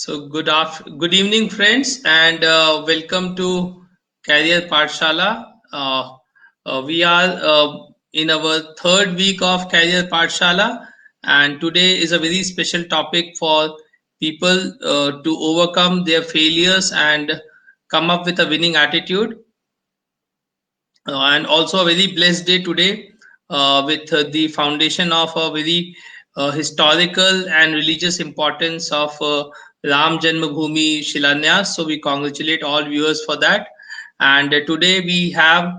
Good evening, friends, and welcome to Career Pathshala. We are in our third week of Career Pathshala, and today is a very special topic for people to overcome their failures and come up with a winning attitude. And also a very blessed day today with the foundation of a very historical and religious importance of Ram Janmabhoomi Shilanyas. So we congratulate all viewers for that. And today we have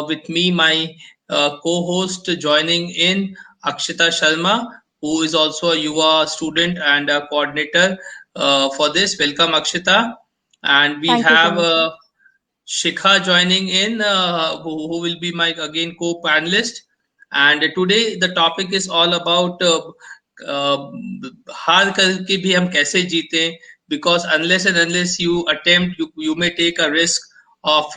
with me my co-host joining in, Akshita Sharma, who is also a Yuva student and a coordinator for this. Welcome, Akshita. And we Thank you so have much, sir. Shikha joining in, who will be my again co-panelist. And today the topic is all about हार करके भी हम कैसे जीते, because unless you attempt, you may take a risk of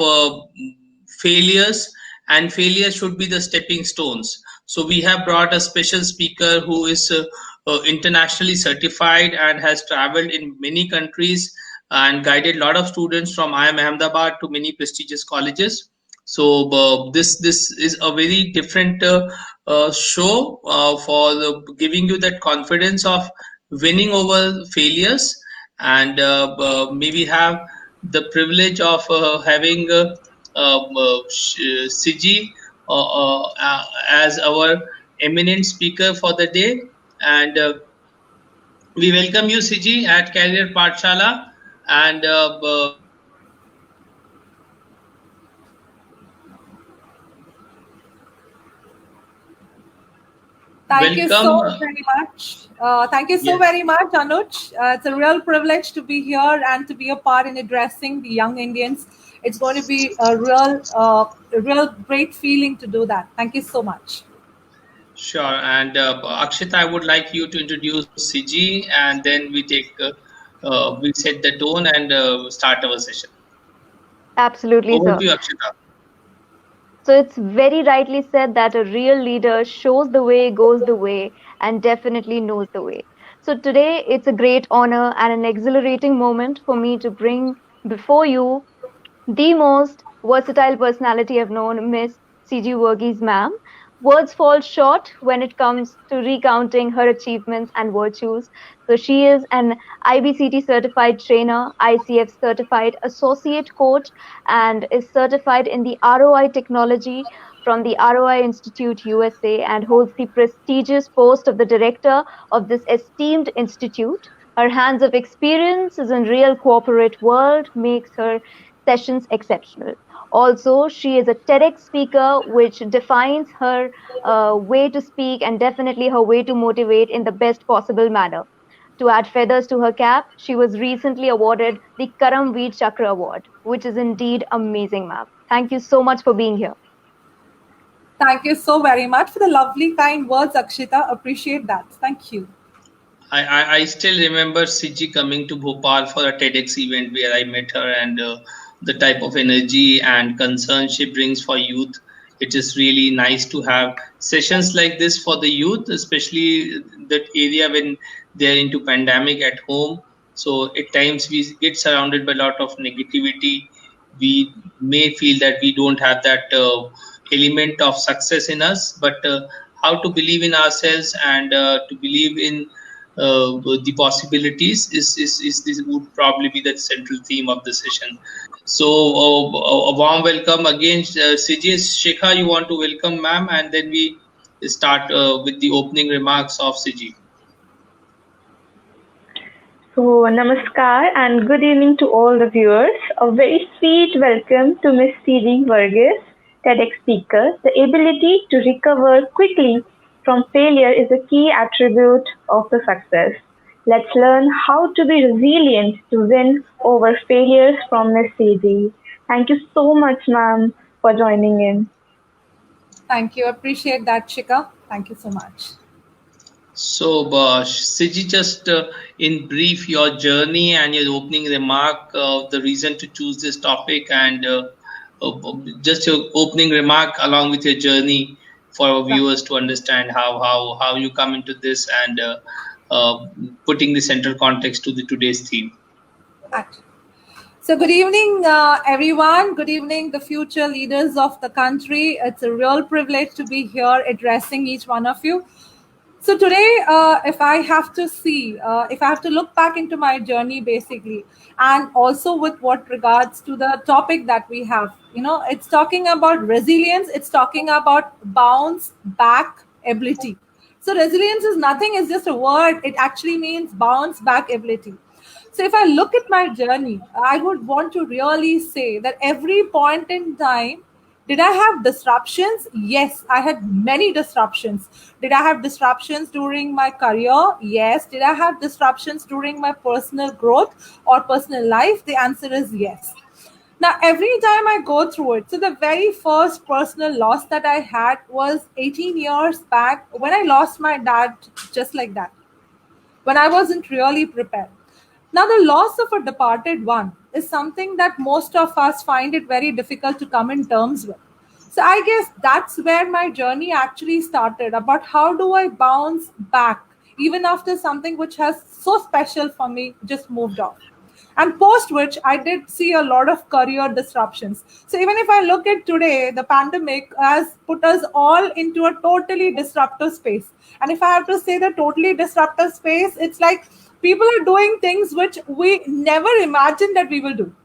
failures, and failure should be the stepping stones. So we have brought a special speaker who is internationally certified and has traveled in many countries and guided a lot of students from IIM Ahmedabad to many prestigious colleges. So this is a very different show for giving you that confidence of winning over failures, and maybe have the privilege of having Siji as our eminent speaker for the day. And we welcome you, Siji, at Career Pathshala. And Thank you welcome. so very much. Thank you so Yes. very much, Anuj. It's a real privilege to be here and to be a part in addressing the young Indians. It's going to be a real great feeling to do that. Thank you so much. Sure. And Akshita, I would like you to introduce Siji, and then we set the tone and start our session. Absolutely, Over sir. to you, Akshita. So it's very rightly said that a real leader shows the way, goes the way, and definitely knows the way. So today it's a great honor and an exhilarating moment for me to bring before you the most versatile personality I've known, Miss C.G. Verghese ma'am. Words fall short when it comes to recounting her achievements and virtues. So she is an IBCT certified trainer, ICF certified associate coach, and is certified in the ROI technology from the ROI Institute USA, and holds the prestigious post of the director of this esteemed institute. Her hands of experience is in real corporate world makes her sessions exceptional. Also, she is a TEDx speaker, which defines her way to speak and definitely her way to motivate in the best possible manner. To add feathers to her cap, she was recently awarded the Karamveer Chakra Award, which is indeed amazing, ma'am. Thank you so much for being here. Thank you so very much for the lovely, kind words, Akshita. Appreciate that. Thank you. I still remember Siji coming to Bhopal for a TEDx event where I met her, and the type of energy and concern she brings for youth. It is really nice to have sessions like this for the youth, especially that area when they're into pandemic at home. So at times we get surrounded by a lot of negativity. We may feel that we don't have that element of success in us, but how to believe in ourselves and to believe in the possibilities is this would probably be the central theme of the session. So a warm welcome again, Siji. Shikha, you want to welcome ma'am, and then we start with the opening remarks of Siji. So, namaskar and good evening to all the viewers. A very sweet welcome to Miss C.G. Verghese, TEDx speaker. The ability to recover quickly from failure is a key attribute of the success. Let's learn how to be resilient to win over failures from Miss C.G. Thank you so much, ma'am, for joining in. Thank you. Appreciate that, Shika. Thank you so much. So, Siji, just in brief, your journey and your opening remark, the reason to choose this topic, and just your opening remark along with your journey for our viewers to understand how you come into this, and putting the central context to the today's theme. So good evening, everyone. Good evening, the future leaders of the country. It's a real privilege to be here addressing each one of you. So today, if I have to look back into my journey basically, and also with what regards to the topic that we have, it's talking about resilience. It's talking about bounce back ability. So resilience is nothing, it's just a word. It actually means bounce back ability. So if I look at my journey, I would want to really say that every point in time, did I have disruptions? Yes, I had many disruptions. Did I have disruptions during my career? Yes. Did I have disruptions during my personal growth or personal life? The answer is yes. Now, every time I go through it, so the very first personal loss that I had was 18 years back when I lost my dad just like that, when I wasn't really prepared. Now, the loss of a departed one is something that most of us find it very difficult to come in terms with. So I guess that's where my journey actually started, about how do I bounce back even after something which has so special for me just moved off. And post which I did see a lot of career disruptions. So even if I look at today, the pandemic has put us all into a totally disruptive space. And if I have to say the totally disruptive space, it's like people are doing things which we never imagined that we will do.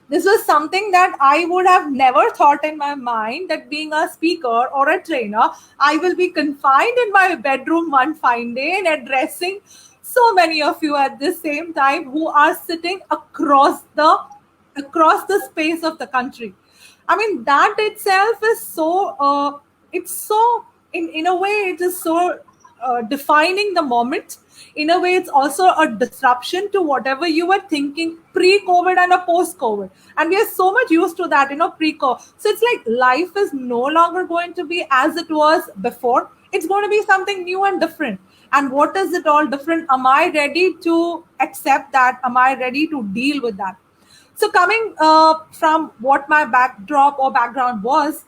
This was something that I would have never thought in my mind, that being a speaker or a trainer, I will be confined in my bedroom one fine day and addressing so many of you at the same time who are sitting across the space of the country. I mean, that itself is so, it's so, in a way, it is so defining the moment. In a way, it's also a disruption to whatever you were thinking pre-COVID and a post-COVID. And we are so much used to that, pre-COVID. So it's like life is no longer going to be as it was before. It's going to be something new and different. And what is it all different? Am I ready to accept that? Am I ready to deal with that? So coming from what my backdrop or background was,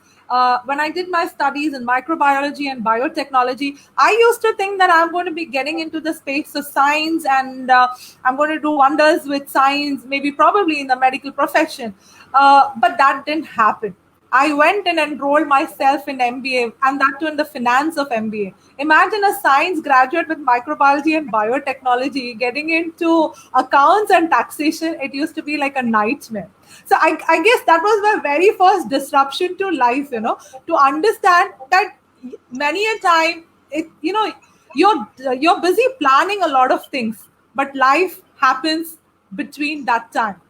when I did my studies in microbiology and biotechnology, I used to think that I'm going to be getting into the space of science and I'm going to do wonders with science, maybe probably in the medical profession. But that didn't happen. I went and enrolled myself in MBA, and that too in the finance of MBA. Imagine a science graduate with microbiology and biotechnology getting into accounts and taxation. It used to be like a nightmare. So I guess that was my very first disruption to life, to understand that many a time, you're busy planning a lot of things, but life happens between that time.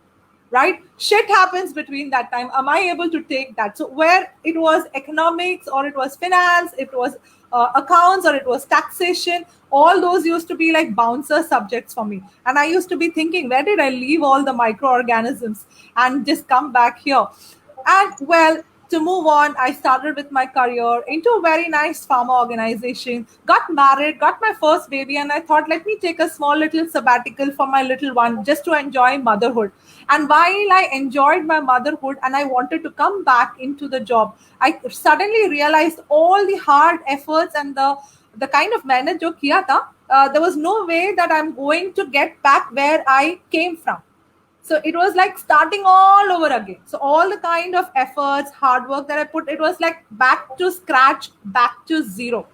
Right? Shit happens between that time. Am I able to take that? So where it was economics or it was finance, it was accounts or it was taxation, all those used to be like bouncer subjects for me. And I used to be thinking, where did I leave all the microorganisms and just come back here? And well, to move on, I started with my career into a very nice pharma organization, got married, got my first baby, and I thought, let me take a small little sabbatical for my little one just to enjoy motherhood. And while I enjoyed my motherhood and I wanted to come back into the job, I suddenly realized all the hard efforts and the kind of mehnat jo kiya tha, there was no way that I'm going to get back where I came from. So it was like starting all over again. So all the kind of efforts, hard work that I put, it was like back to scratch, back to zero.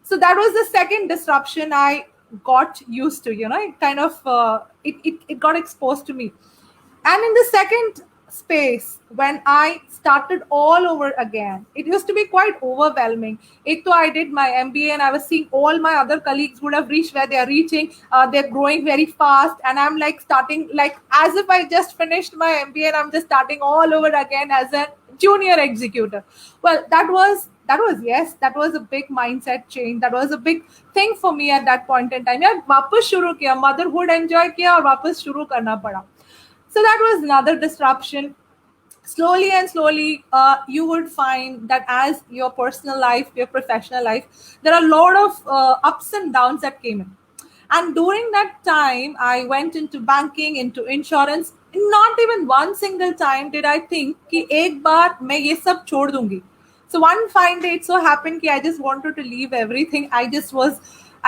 So that was the second disruption I got used to, it kind of, it got exposed to me. And in the second space, when I started all over again, it used to be quite overwhelming. Though I did my MBA and I was seeing all my other colleagues would have reached where they are reaching. They're growing very fast. And I'm like starting like as if I just finished my MBA and I'm just starting all over again as a junior executive. Well, that was a big mindset change. That was a big thing for me at that point in time. Yeah, वापस शुरू किया, motherhood enjoy किया और वापस शुरू करना पड़ा. So that was another disruption. Slowly and slowly, you would find that as your personal life, your professional life, there are a lot of ups and downs that came in. And during that time, I went into banking, into insurance. Not even one single time did I think कि एक बार मैं ये सब छोड़ दूंगी. So one fine day, it so happened that I just wanted to leave everything. I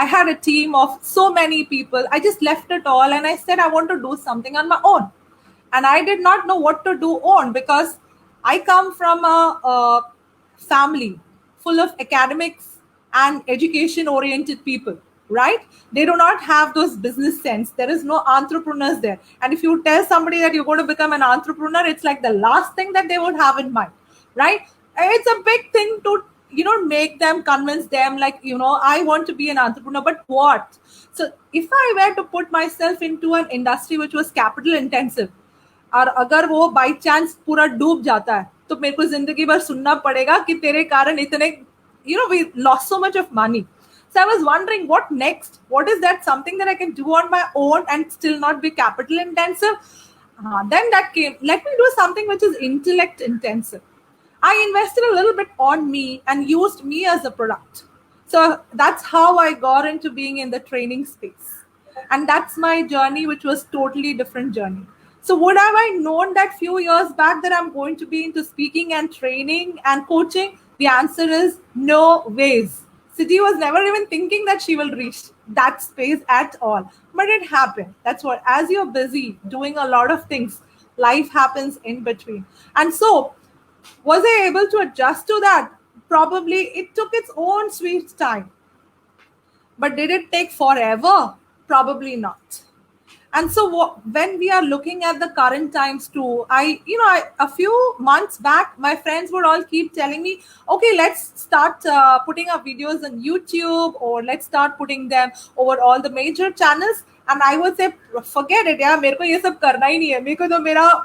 I had a team of so many people. I just left it all and I said, I want to do something on my own. And I did not know what to do on, because I come from a family full of academics and education oriented people, right? They do not have those business sense. There is no entrepreneurs there. And if you tell somebody that you're going to become an entrepreneur, it's like the last thing that they would have in mind, right? It's a big thing to make them, convince them, like, I want to be an entrepreneur, but what? So if I were to put myself into an industry which was capital intensive, और अगर वो by chance पूरा डूब जाता है, तो मेरे को जिंदगी भर सुनना पड़ेगा कि तेरे कारण इतने, we lost so much of money. So I was wondering, what next? What is that something that I can do on my own and still not be capital intensive? Then that came, let me do something which is intellect intensive. I invested a little bit on me and used me as a product. So that's how I got into being in the training space. And that's my journey, which was totally different journey. So would have I known that few years back that I'm going to be into speaking and training and coaching? The answer is no ways. Siti was never even thinking that she will reach that space at all. But it happened. That's what, as you're busy doing a lot of things, life happens in between. And so, was I able to adjust to that? Probably it took its own sweet time. But did it take forever? Probably not. And so when we are looking at the current times too, a few months back, my friends would all keep telling me, okay, let's start putting our videos on YouTube, or let's start putting them over all the major channels. And I would say, forget it, yeah, मेरे को ये सब करना ही नहीं है. मेरे को तो मेरा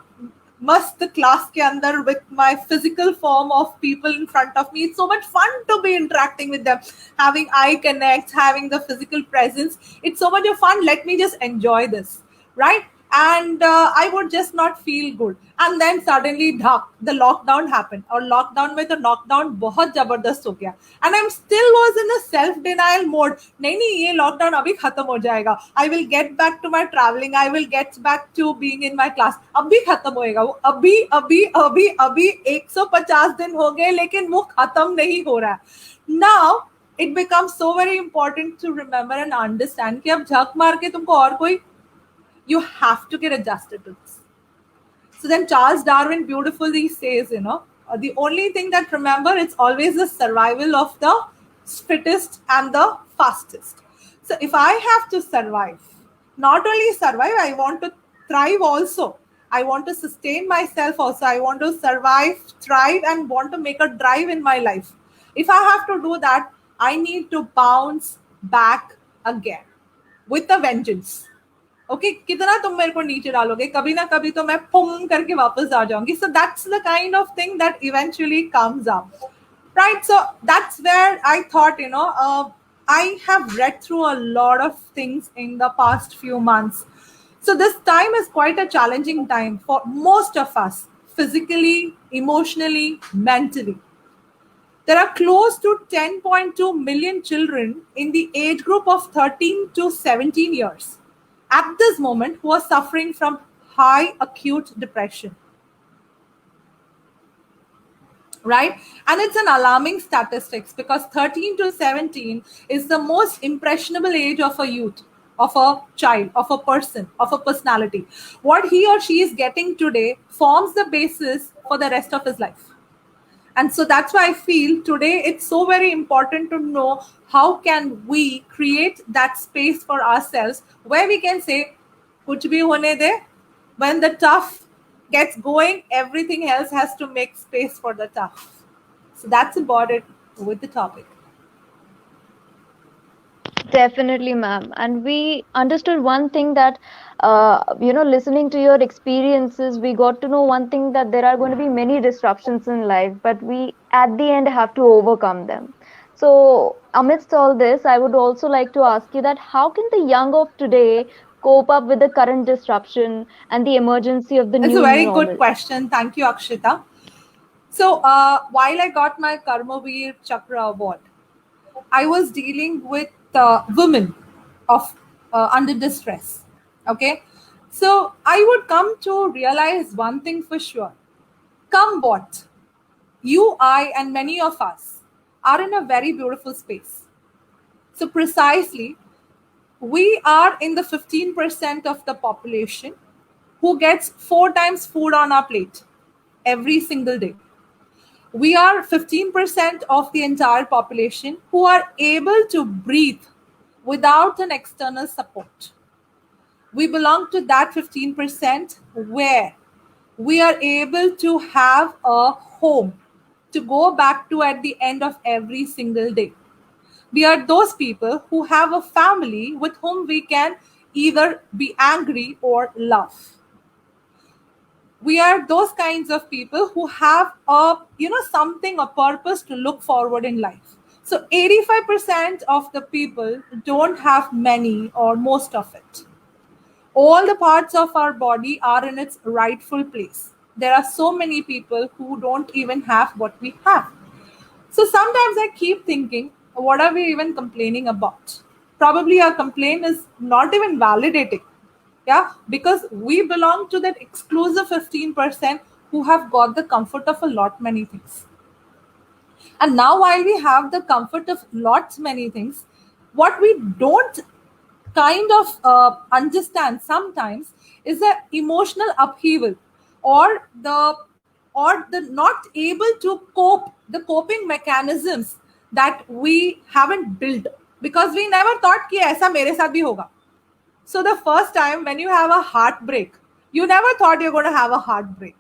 मस्त क्लास के अंदर with my physical form of people in front of me. It's so much fun to be interacting with them, having eye connect, having the physical presence. It's so much of fun. Let me just enjoy this, right? And I would just not feel good. And then suddenly the lockdown happened. और lockdown में तो knockdown बहुत जबरदस्त हो गया. And I'm still was in a self-denial mode. नहीं ये lockdown अभी खत्म हो जाएगा. I will get back to my traveling. I will get back to being in my class. अभी खत्म होएगा. वो अभी 150 दिन हो गए, लेकिन वो खत्म नहीं हो रहा. Now it becomes so very important to remember and understand कि अब झक मार के तुमको और कोई, you have to get adjusted to this. So then Charles Darwin beautifully says, the only thing that remember, it's always the survival of the fittest and the fastest. So if I have to survive, not only survive, I want to thrive also. I want to sustain myself also. I want to survive, thrive, and want to make a drive in my life. If I have to do that, I need to bounce back again with a vengeance. Okay, कितना तुम मेरे को नीचे डालोगे, कभी ना कभी तो मैं पुम करके वापस आ जाऊंगी. So that's the kind of thing that eventually comes up, right? So that's where I thought, I have read through a lot of things in the past few months. So this time is quite a challenging time for most of us, physically, emotionally, mentally. There are close to 10.2 million children in the age group of 13 to 17 years at this moment who are suffering from high acute depression. Right? And it's an alarming statistics, because 13 to 17 is the most impressionable age of a youth, of a child, of a person, of a personality. What he or she is getting today forms the basis for the rest of his life. And so that's why I feel today it's so very important to know how can we create that space for ourselves where we can say, kuch bhi hone de. When the tough gets going, everything else has to make space for the tough. So that's about it with the topic. Definitely, ma'am. And we understood one thing that, listening to your experiences, we got to know one thing, that there are going to be many disruptions in life, but we at the end have to overcome them. So, amidst all this, I would also like to ask you that how can the young of today cope up with the current disruption and the emergency of the new normal? It's a very good question. Thank you, Akshita. So, while I got my Karmaveer Chakra award, I was dealing with women of under distress. Okay, so I would come to realize one thing for sure. Come what, you, I, and many of us are in a very beautiful space. So precisely, we are in the 15% of the population who gets 4 times food on our plate every single day. We are 15% of the entire population who are able to breathe without an external support. We belong to that 15% where we are able to have a home to go back to at the end of every single day. We are those people who have a family with whom we can either be angry or love. We are those kinds of people who have a purpose to look forward in life. So 85% of the people don't have many or most of it. All the parts of our body are in its rightful place. There are so many people who don't even have what we have. So sometimes I keep thinking, what are we even complaining about? Probably our complaint is not even validating. Yeah, because we belong to that exclusive 15% who have got the comfort of a lot many things. And now while we have the comfort of lots many things, what we don't kind of understand sometimes is the emotional upheaval or the not able to cope, the coping mechanisms that we haven't built because we never thought कि ऐसा मेरे साथ भी होगा. So the first time when you have a heartbreak, you never thought you're going to have a heartbreak,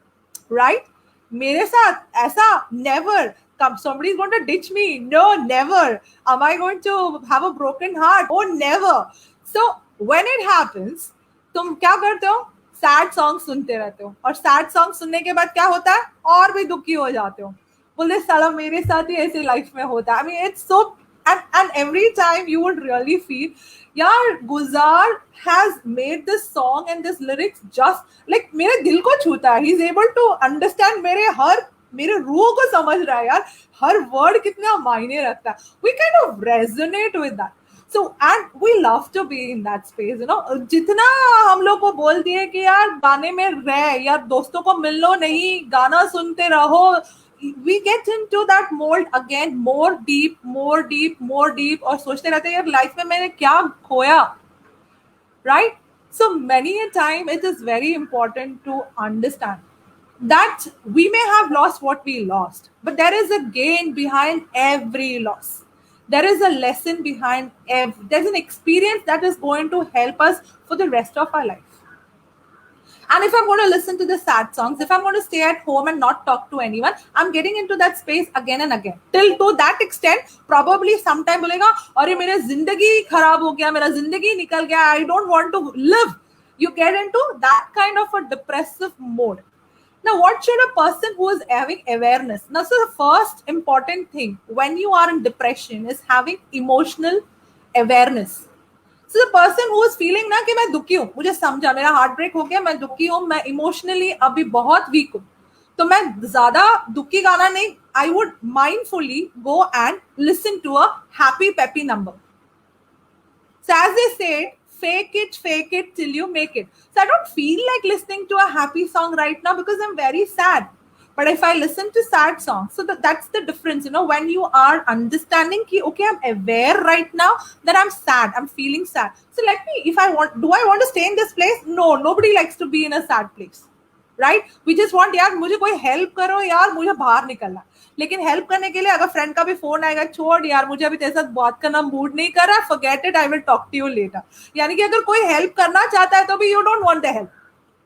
right? मेरे साथ ऐसा never. Somebody's going to ditch me. No, never. Am I going to have a broken heart? Oh, never. So when it happens, तुम क्या करते हो? Sad song सुनते रहते हो और सैड सॉन्ग सुनने के बाद क्या होता है और भी दुखी हो जाते हो. बोले साला मेरे साथ ही ऐसे लाइफ में होता है. I mean, it's so and every time you would really feel, यार गुजार has made this song and this lyrics just like मेरे दिल को छूता है. He's able to understand मेरे रूह को समझ रहा है यार. हर वर्ड कितना मायने रखता है. We kind of resonate with that. So and we love to be in that space, you know. जितना हम लोग को बोल दिए कि यार गाने में रह, यार दोस्तों को मिल लो नहीं, गाना सुनते रहो, we get into that mold again, more deep और सोचते रहते हैं यार लाइफ में मैंने क्या खोया, right? So many a time it is very important to understand that we may have lost what we lost, but there is a gain behind every loss. There is a lesson behind there's an experience that is going to help us for the rest of our life. And if I'm going to listen to the sad songs, if I'm going to stay at home and not talk to anyone, I'm getting into that space again and again. Till to that extent, probably sometime बोलेगा, अरे मेरा जिंदगी खराब हो गया, मेरा जिंदगी निकल गया, I don't want to live. You get into that kind of a depressive mode. Now, what should a person who is having awareness? Now, so the first important thing when you are in depression is having emotional awareness. So the person who is feeling ना कि मैं दुखी हूँ, मुझे समझा, मेरा heart break हो गया, मैं दुखी हूँ, मैं इमोशनली अभी बहुत वीक हूँ, तो मैं ज्यादा दुखी गाना नहीं, I would mindfully go and listen to a happy peppy number. So as they say, fake it till you make it. So I don't feel like listening to a happy song right now because I'm very sad. But if I listen to sad songs, so that's the difference, you know, when you are understanding ki, okay, I'm aware right now that I'm sad, I'm feeling sad. So let me, do I want to stay in this place? No, nobody likes to be in a sad place, right? We just want, यार मुझे कोई help करो यार, मुझे बाहर निकलना. लेकिन help करने के लिए अगर फ्रेंड का भी फोन आएगा, छोड़ यार मुझे अभी तेरे साथ बात करना मूड नहीं कर रहा, forget it, I will talk to you later. यानी कि अगर कोई हेल्प करना चाहता है तो भी you don't want the help.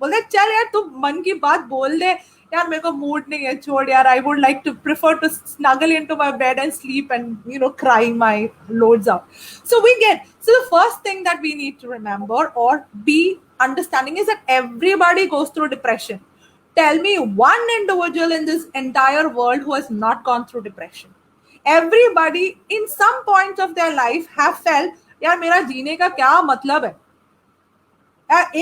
बोलते चल यार तू मन की बात बोल दे, यार मेरे को मूड नहीं है, छोड़ यार, I would like to prefer to snuggle into my bed and sleep and you know crying my loads out. So we get, so the first thing that we need to remember or be understanding is that everybody goes through depression. Tell me one individual in this entire world who has not gone through depression. Everybody in some point of their life have felt, यार मेरा जीने का क्या मतलब है.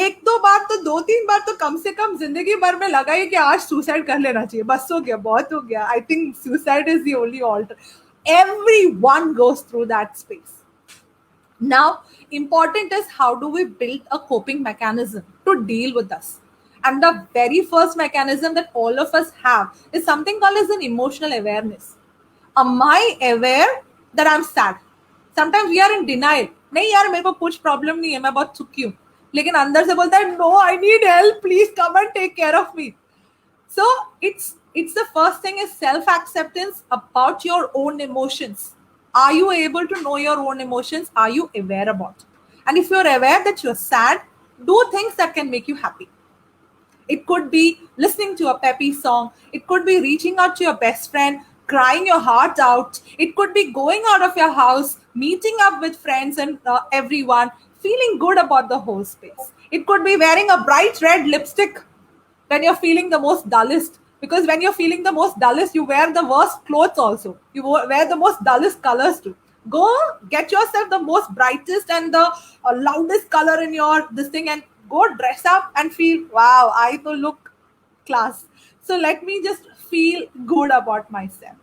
एक दो बार तो, दो तीन बार तो कम से कम जिंदगी भर में लगा ही कि आज सुसाइड कर लेना चाहिए, बस हो गया, बहुत हो गया. I think suicide is the only alternative. Everyone goes through that space. Now, important is how do we build a coping mechanism to deal with us. And the very first mechanism that all of us have is something called as an emotional awareness. Am I aware that I'm sad? Sometimes we are in denial. नहीं यार मेरे को कुछ problem नहीं है, मैं बहुत सुखी हूँ, लेकिन अंदर से बोलता है no, I need help, please come and take care of me. So it's the first thing is self acceptance about your own emotions. Are you able to know your own emotions? Are you aware about it? And if you're aware that you're sad, do things that can make you happy. It could be listening to a peppy song. It could be reaching out to your best friend, crying your heart out. It could be going out of your house, meeting up with friends and everyone, feeling good about the whole space. It could be wearing a bright red lipstick when you're feeling the most dullest. Because when you're feeling the most dullest, you wear the worst clothes also. You wear the most dullest colors too. Go get yourself the most brightest and the loudest color in your this thing and go dress up and feel, wow, I will look class. So let me just feel good about myself.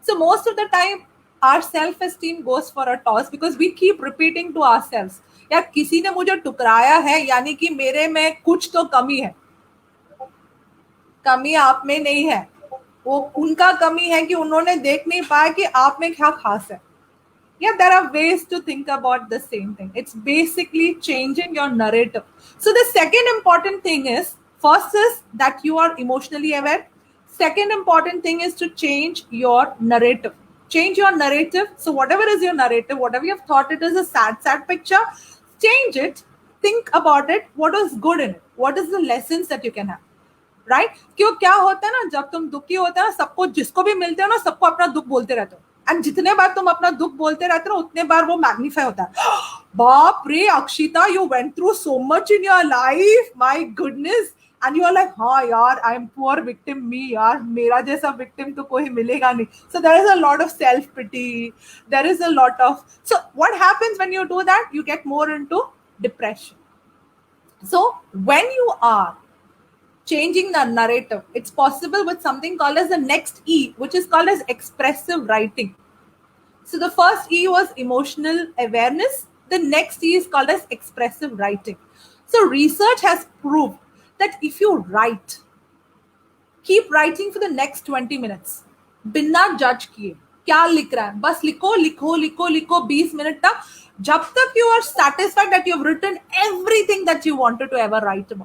So most of the time, our self-esteem goes for a toss because we keep repeating to ourselves, यार किसी ने मुझे टुकराया है, यानी कि मेरे में कुछ तो कमी है. कमी आप में नहीं है, वो उनका कमी है कि उन्होंने देख नहीं पाया कि आप में क्या खास है. Yeah, there are ways to think about the same thing. It's basically changing your narrative. So the second important thing is, first is that you are emotionally aware. Second important thing is to change your narrative. Change your narrative. So whatever is your narrative, whatever you have thought it is a sad picture, change it. Think about it. What is good in it? What is the lessons that you can have? Right क्यों क्या होता है ना, जब तुम दुखी होते हो ना, सबको जिसको भी मिलते हो ना, सबको अपना दुख बोलते रहते हो. एंड जितने बार तुम अपना दुख बोलते रहते हो उतने बार वो मैग्नीफाई होता है. बाप रे Akshita, you went through so much in your life, my goodness. And you are like, हाँ यार, I am poor victim me, यार मेरा जैसा विक्टिम तो कोई मिलेगा नहीं. So there is a lot of self pity, there is a lot of. So what happens when you do that, you get more into depression. So when you are changing the narrative, it's possible with something called as the next E, which is called as expressive writing. So the first E was emotional awareness. The next E is called as expressive writing. So research has proved that if you write, keep writing for the next 20 minutes, बिना जज किए क्या लिख रहा है, बस लिखो लिखो लिखो लिखो 20 मिनट तक, जब तक you are satisfied that you have written everything that you wanted to ever write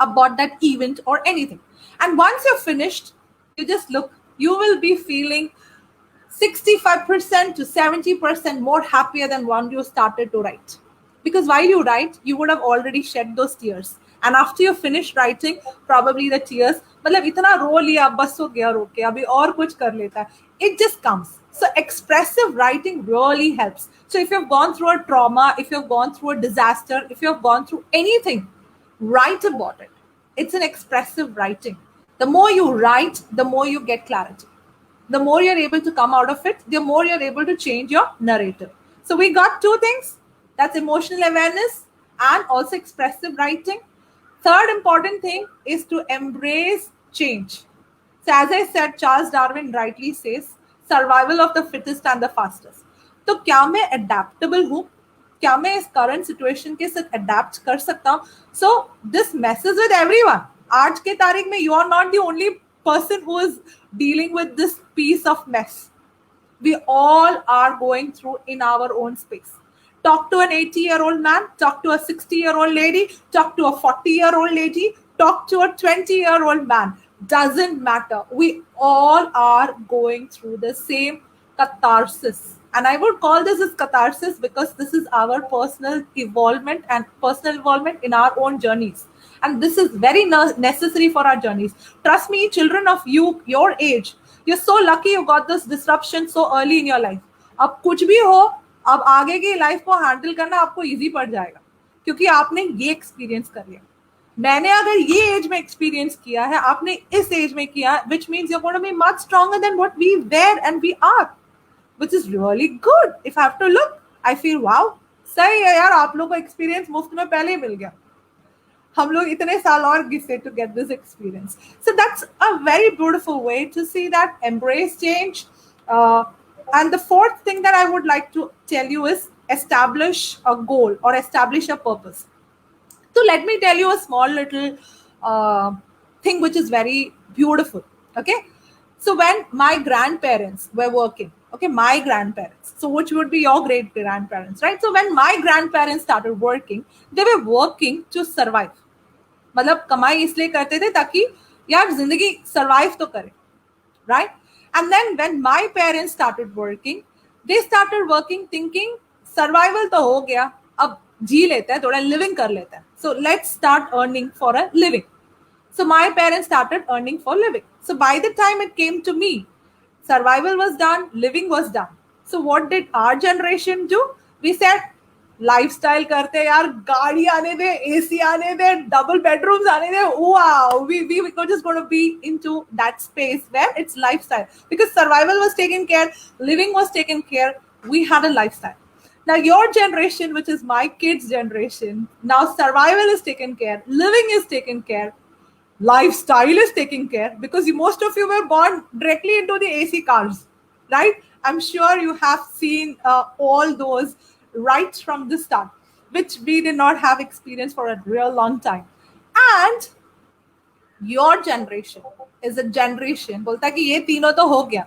about that event or anything. And once you're finished, you just look, you will be feeling 65% to 70% more happier than when you started to write. Because while you write, you would have already shed those tears. And after you finish writing, probably the tears, मतलब इतना रो लिया, बस हो गया रो के, अभी और कुछ कर लेता है. It just comes. So expressive writing really helps. So if you've gone through a trauma, if you've gone through a disaster, if you've gone through anything, write about it. It's an expressive writing. The more you write, the more you get clarity. The more you're able to come out of it, the more you're able to change your narrative. So we got two things. That's emotional awareness and also expressive writing. Third important thing is to embrace change. So as I said, Charles Darwin rightly says, survival of the fittest and the fastest. तो क्या मैं adaptable हूँ? क्या मैं इस current situation के साथ adapt कर सकता हूँ? So this message with everyone. आज के तारीख में you are not the only person who is dealing with this piece of mess. We all are going through in our own space. Talk to an 80-year-old man, talk to a 60-year-old lady, talk to a 40-year-old lady, talk to a 20-year-old man. Doesn't matter. We all are going through the same catharsis. And I would call this as catharsis because this is our personal involvement in our own journeys. And this is very necessary for our journeys. Trust me, children of your age, you're so lucky you got this disruption so early in your life. अब कुछ भी हो, अब आगे की life को handle करना आपको इजी पड़ जाएगा क्योंकि आपने ये एक्सपीरियंस कर लिया. मैंने अगर ये एज में एक्सपीरियंस किया है, आपने इस एज में किया, which means you're going to be much stronger than what we were and we are. Which is really good. If I have to look, I feel wow, सही है यार, आप लोगों को एक्सपीरियंस मुफ्त में पहले ही मिल गया. हम लोग इतने साल और घिसे to get this experience. So that's a very beautiful way to see that, embrace change. And the fourth thing that I would like to tell you is establish a goal or establish a purpose. So let me tell you a small little thing which is very beautiful. Okay. So when my grandparents were working, Okay, my grandparents. So which would be your great grandparents, right? So when my grandparents started working, they were working to survive. मतलब कमाई इसलिए करते थे ताकि यार जिंदगी survive तो करे, right? And then when my parents started working, they started working thinking survival तो हो गया, अब जी लेते हैं, थोड़ा living कर लेते हैं. So let's start earning for a living. So my parents started earning for living. So by the time it came to me, survival was done, living was done. So what did our generation do? We said, lifestyle करते हैं यार, गाड़ी आने दे, AC आने दे, double bedrooms आने दे. Wow, we were just going to be into that space where it's lifestyle, because survival was taken care, living was taken care. We had a lifestyle. Now your generation, which is my kids' generation, now survival is taken care, living is taken care, lifestyle is taken care, because most of you were born directly into the AC cars, right? I'm sure you have seen all those right from the start, which we did not have experience for a real long time. And your generation is a generation बोलता है कि ये तीनों तो हो गया,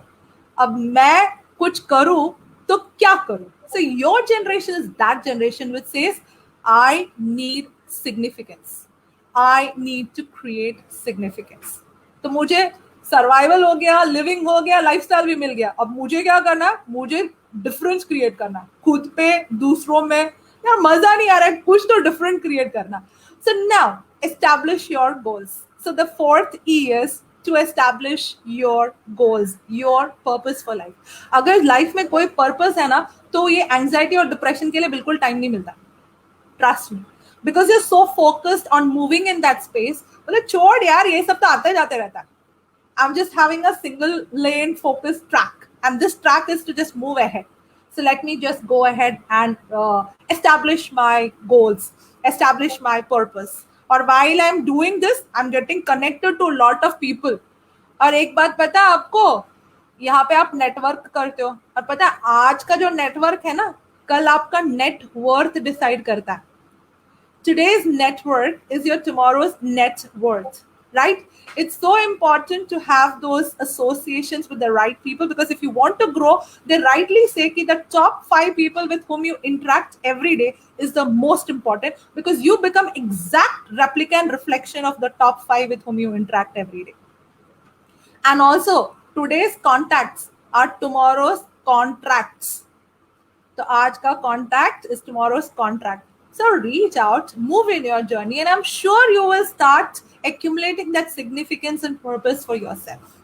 अब मैं कुछ करूं तो क्या करूं? So your generation is that generation which says, I need significance. I need to create significance. तो मुझे सर्वाइवल हो गया, लिविंग हो गया, लाइफस्टाइल भी मिल गया, अब मुझे क्या करना है? मुझे डिफरेंस क्रिएट करना, खुद पे, दूसरों में. यार मजा नहीं आ रहा है, कुछ तो डिफरेंट क्रिएट करना. So now establish your goals. So the fourth E is to establish your goals, your purpose for life. अगर लाइफ में कोई पर्पस है ना, तो ये एंजाइटी और डिप्रेशन के लिए बिल्कुल टाइम नहीं मिलता. Trust me, because you're so focused on moving in that space. मतलब छोड़ यार, ये सब तो आते जाते रहता है. I'm just having a single lane focused track, and this track is to just move ahead. So let me just go ahead and establish my goals, establish my purpose. और while I'm doing this, I'm getting connected to a lot of people. और एक बात पता है आपको, यहाँ पे आप नेटवर्क करते हो, और पता है आज का जो नेटवर्क है ना, कल आपका नेट वर्थ डिसाइड करता है. Today's network is your tomorrow's net worth, right? It's so important to have those associations with the right people, because if you want to grow, they rightly say that the top 5 people with whom you interact every day is the most important, because you become exact replica and reflection of the top 5 with whom you interact every day. And also, today's contacts are tomorrow's contracts. So, aaj ka contact is tomorrow's contract. So reach out, move in your journey, and I'm sure you will start accumulating that significance and purpose for yourself.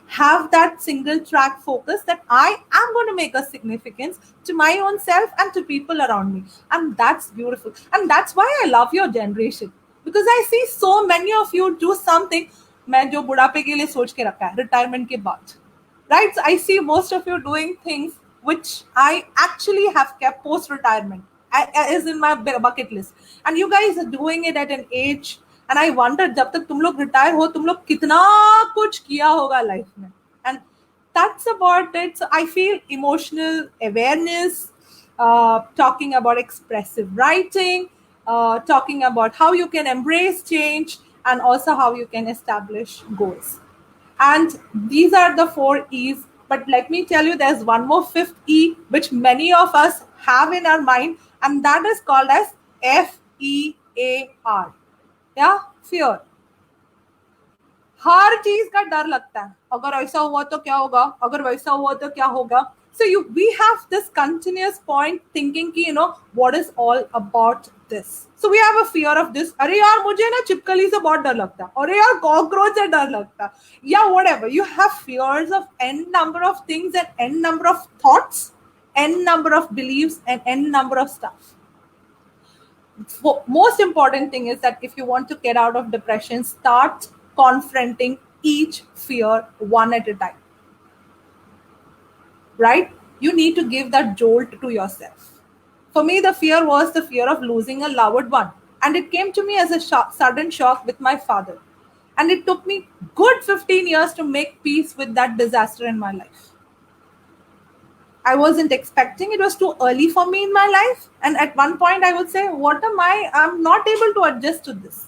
Have that single track focus that I am going to make a significance to my own self and to people around me. And that's beautiful. And that's why I love your generation, because I see so many of you do something मैं जो बुढ़ापे के लिए सोच के रखा है retirement के बाद, right? So I see most of you doing things which I actually have kept post retirement. Is in my bucket list, and you guys are doing it at an age, and I wonder जब तक तुम लोग retire हो तुम लोग कितना कुछ किया होगा life में. And that's about it. So I feel emotional awareness, talking about expressive writing, talking about how you can embrace change, and also how you can establish goals. And these are the 4 E's. But let me tell you, there's one more 5th E, which many of us have in our mind, and that is called as FEAR. Yeah, fear. हर चीज का डर लगता है, अगर ऐसा हुआ तो क्या होगा, अगर वैसा हुआ तो क्या होगा. So we have this continuous point thinking कि what is all about this. So we have a fear of this. अरे यार मुझे ना चिपकली से बहुत डर लगता है, अरे यार कॉकरोच से डर लगता है, या whatever. You have fears of n number of things and n number of thoughts, n number of beliefs, and n number of stuff. Most important thing is that if you want to get out of depression, start confronting each fear one at a time. Right? You need to give that jolt to yourself. For me, the fear was the fear of losing a loved one. And it came to me as a sudden shock with my father. And it took me good 15 years to make peace with that disaster in my life. I wasn't expecting. It was too early for me in my life. And at one point I would say, I'm not able to adjust to this.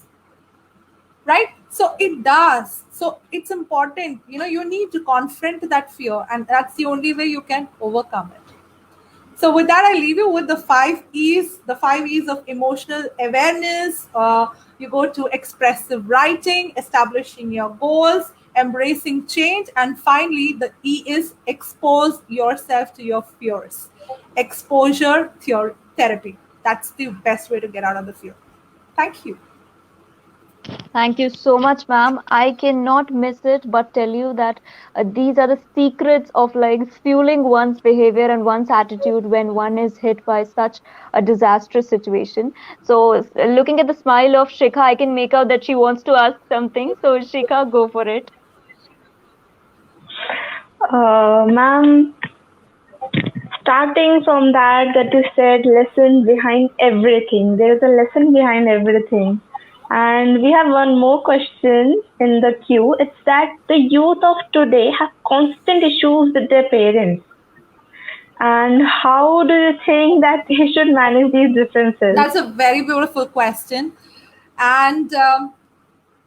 right? So it does. So it's important, you need to confront that fear, and that's the only way you can overcome it. So with that, I leave you with the 5 E's, the 5 E's of emotional awareness. You go to expressive writing, establishing your goals, embracing change, and finally, the E is expose yourself to your fears. Exposure therapy. That's the best way to get out of the fear. Thank you. Thank you so much, ma'am. I cannot miss it, but tell you that these are the secrets of like fueling one's behavior and one's attitude when one is hit by such a disastrous situation. So, looking at the smile of Shikha, I can make out that she wants to ask something. So, Shikha, go for it. Ma'am, starting from that you said lesson behind everything. There is a lesson behind everything. And we have one more question in the queue. It's that the youth of today have constant issues with their parents. And how do you think that they should manage these differences? That's a very beautiful question. And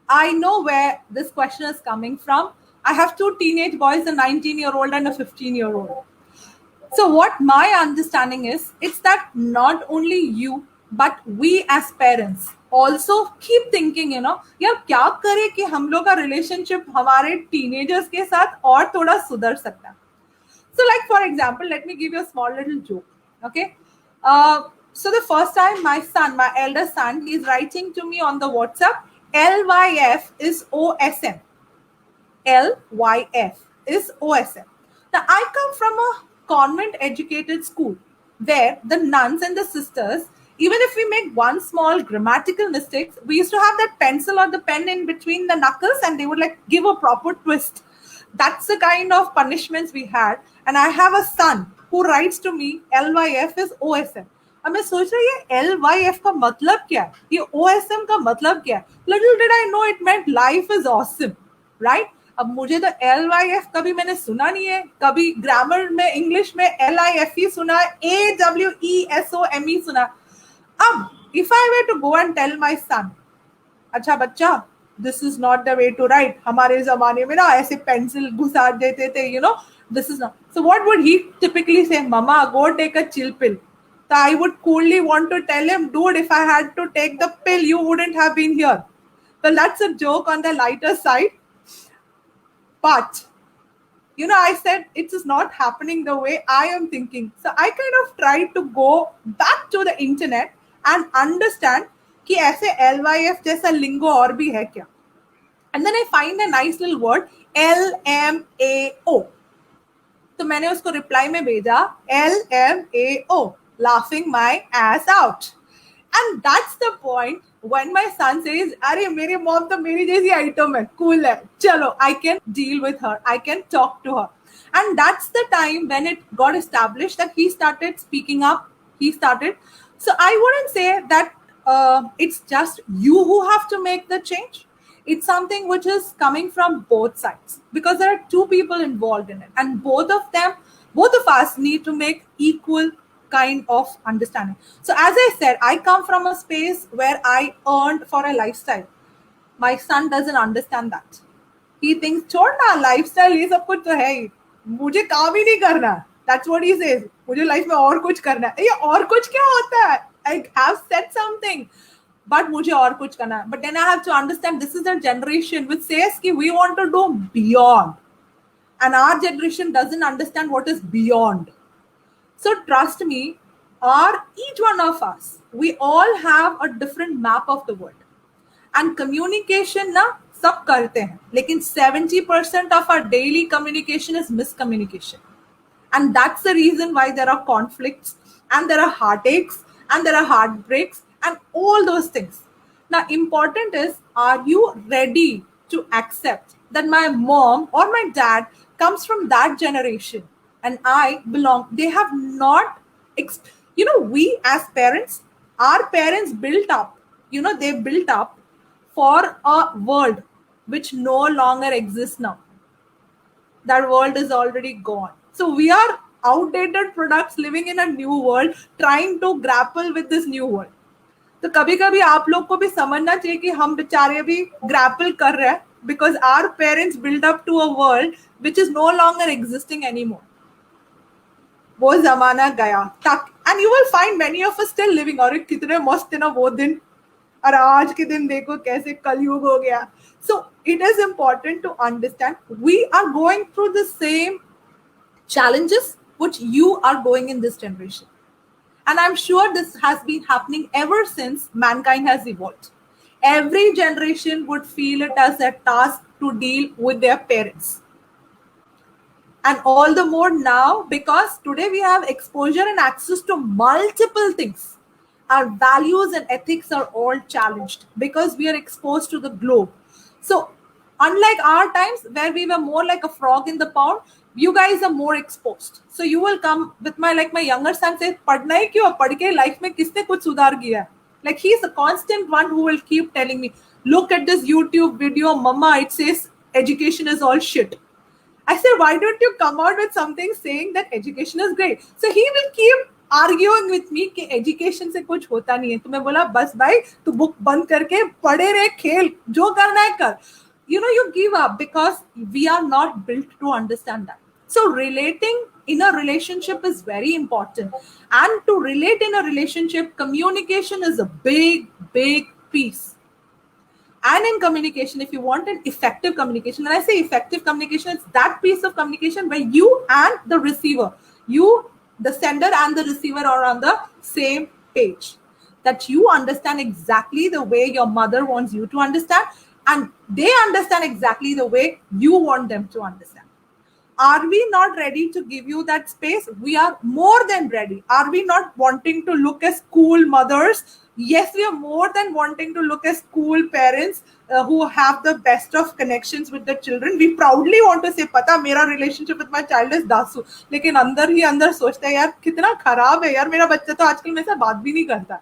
I know where this question is coming from. I have 2 teenage boys, a 19-year-old and a 15-year-old. So what my understanding is, it's that not only you, but we as parents also keep thinking, यार क्या करें कि हम लोग का relationship हमारे teenagers के साथ और थोड़ा सुधर सकता है. So like, for example, let me give you a small little joke. Okay. So the first time my elder son, he's writing to me on the WhatsApp, LYF is OSM. LYF is OSM. Now, I come from a convent educated school where the nuns and the sisters, even if we make one small grammatical mistake, we used to have that pencil or the pen in between the knuckles and they would like give a proper twist. That's the kind of punishments we had. And I have a son who writes to me, LYF is OSM. अब मैं सोच रही है LYF का मतलब क्या है, ये OSM का मतलब क्या है. Little did I know it meant life is awesome, right? अब मुझे तो LYF कभी मैंने सुना नहीं है, कभी ग्रामर में इंग्लिश में LIFE सुना, AWESOME सुना. अब if I were to go and tell my son, अच्छा बच्चा, this is not the way to write, हमारे जमाने में ना ऐसे पेंसिल घुसा देते थे, this is not. So what would he typically say? Mama, go take a chill pill. So I would coolly want to tell him, dude, if I had to take the pill, you wouldn't have been here. Well, that's a joke on the lighter side. But, I said it is not happening the way I am thinking. So I kind of tried to go back to the internet and understand कि ऐसे LYF जैसा lingo और भी है क्या. And then I find a nice little word, LMAO. तो मैंने उसको reply में भेजा, LMAO, laughing my ass out. And that's the point when my son says, अरे मेरी mom तो मेरी जैसी item है, cool है, चलो, I can deal with her, I can talk to her. And that's the time when it got established that he started speaking up, So I wouldn't say that it's just you who have to make the change. It's something which is coming from both sides because there are 2 people involved in it. And both of us need to make equal kind of understanding. So as I said, I come from a space where I earned for a lifestyle. My son doesn't understand that. He thinks, छोड़ना lifestyle ये सब कुछ तो है ही, मुझे काम ही नहीं करना. That's what he says. मुझे life में और कुछ करना है. ये और कुछ क्या होता है? I have said something, but मुझे और कुछ करना है. But then I have to understand this is the generation which says कि we want to do beyond, and our generation doesn't understand what is beyond. So trust me, each one of us, we all have a different map of the world. And communication ना सब करते हैं, लेकिन 70% of our daily communication is miscommunication. And that's the reason why there are conflicts and there are heartaches and there are heartbreaks and all those things. Now, important is, are you ready to accept that my mom or my dad comes from that generation and I belong? They have not, we as parents, our parents built up, they built up for a world which no longer exists now. That world is already gone. So we are outdated products living in a new world, trying to grapple with this new world. तो कभी कभी आप लोग को भी समझना चाहिए कि हम बेचारे भी ग्रैपल कर रहे हैं, because our parents build up to a world which is no longer existing anymore. वो जमाना गया तक, and you will find many of us still living. और कितने मस्त है ना वो दिन, और आज के दिन देखो कैसे कलयुग हो गया. So it is important to understand we are going through the same challenges which you are going in this generation. And I'm sure this has been happening ever since mankind has evolved. Every generation would feel it as a task to deal with their parents. And all the more now because today we have exposure and access to multiple things. Our values and ethics are all challenged because we are exposed to the globe. So, unlike our times where we were more like a frog in the pond, you guys are more exposed. So you will come with my younger son says, "Padhna hi kyun? Padh ke life mein kisne kuch sudhar kiya hai?" Like he's a constant one who will keep telling me, "Look at this YouTube video, Mama. It says education is all shit." I said, "Why don't you come out with something saying that education is great?" So he will keep arguing with me कि education से कुछ होता नहीं है. तो मैं बोला बस भाई तू book बंद करके पढ़े रहे, खेल, जो करना है कर. You know, you give up because we are not built to understand that. So relating in a relationship is very important. And to relate in a relationship, communication is a big, big piece. And in communication, if you want an effective communication, when I say effective communication, it's that piece of communication where you and the receiver, the sender and the receiver are on the same page. That you understand exactly the way your mother wants you to understand, and they understand exactly the way you want them to understand. Are we not ready to give you that space? We are more than ready. Are we not wanting to look as cool mothers? Yes, we are more than wanting to look as cool parents who have the best of connections with the children. We proudly want to say, "Pata, mera relationship with my child is dasu." लेकिन अंदर ही अंदर सोचते हैं यार कितना खराब है यार, मेरा बच्चा तो आजकल मेरे साथ बात भी नहीं करता.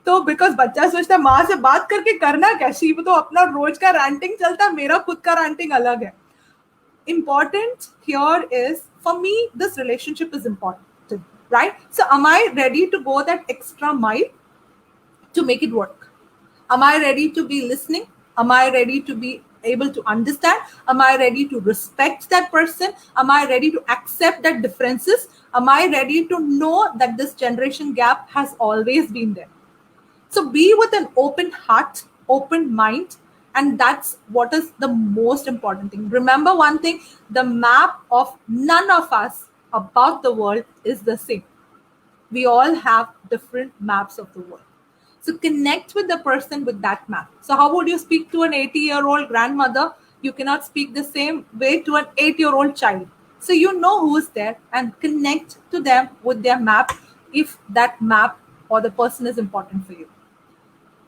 तो बिकॉज बच्चा सोचता है माँ से बात करके करना क्या, शिव तो अपना रोज का रैंटिंग चलता है, मेरा खुद का रैंटिंग अलग है. Important here is, for me, this relationship is important, right? So am I ready to go that extra mile to make it work? Am I ready to be listening? Am I ready to be able to understand? Am I ready to respect that person? Am I ready to accept that differences? Am I ready to know that this generation gap has always been there? So be with an open heart, open mind, and that's what is the most important thing. Remember one thing, the map of none of us about the world is the same. We all have different maps of the world. So connect with the person with that map. So how would you speak to an 80-year-old grandmother? You cannot speak the same way to an 8-year-old child. So you know who's there and connect to them with their map if that map or the person is important for you.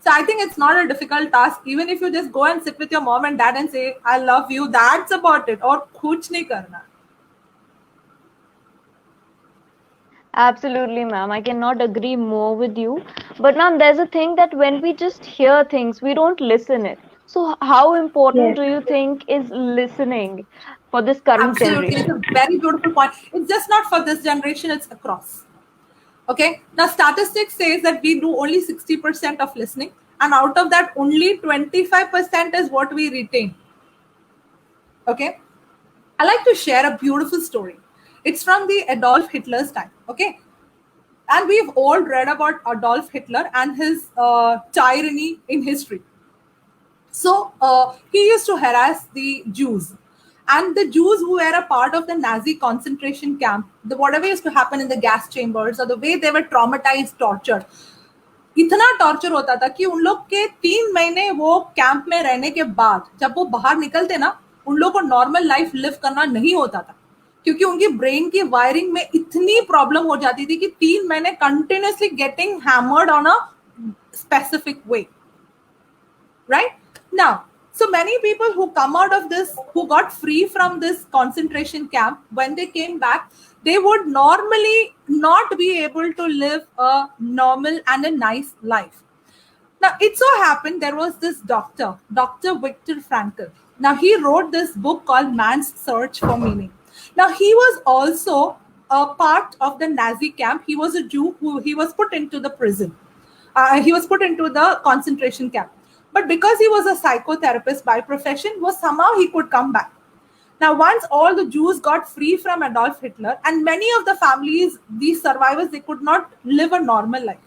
So I think it's not a difficult task. Even if you just go and sit with your mom and dad and say, "I love you," that's about it. Or kuch nahi karna. Absolutely, ma'am. I cannot agree more with you. But ma'am, there's a thing that when we just hear things, we don't listen it. So how important Yes. do you think is listening for this current Absolutely. generation? It's a very beautiful point. It's just not for this generation, it's across. Okay. Now, statistics says that we do only 60% of listening, and out of that, only 25% is what we retain. Okay. I like to share a beautiful story. It's from the Adolf Hitler's time. Okay. And we've all read about Adolf Hitler and his tyranny in history. So he used to harass the Jews. And the Jews who were a part of the Nazi concentration camp, whatever used to happen in the gas chambers or the way they were traumatized, tortured, इतना torture होता था कि उन लोग के 3 महीने वो camp में रहने के बाद जब वो बाहर निकलते ना, उन लोग को नॉर्मल लाइफ लिव करना नहीं होता था, क्योंकि उनकी ब्रेन की वायरिंग में इतनी प्रॉब्लम हो जाती थी कि 3 महीने continuously getting hammered on a specific way. Right? Now, so many people who come out of this, who got free from this concentration camp, when they came back, they would normally not be able to live a normal and a nice life. Now, it so happened there was this doctor, Dr. Viktor Frankl. Now, he wrote this book called Man's Search for Meaning. Now, he was also a part of the Nazi camp. He was a Jew who he was put into the prison. He was put into the concentration camp. But because he was a psychotherapist by profession, was somehow he could come back. Now, once all the Jews got free from Adolf Hitler, and many of the families, these survivors, they could not live a normal life.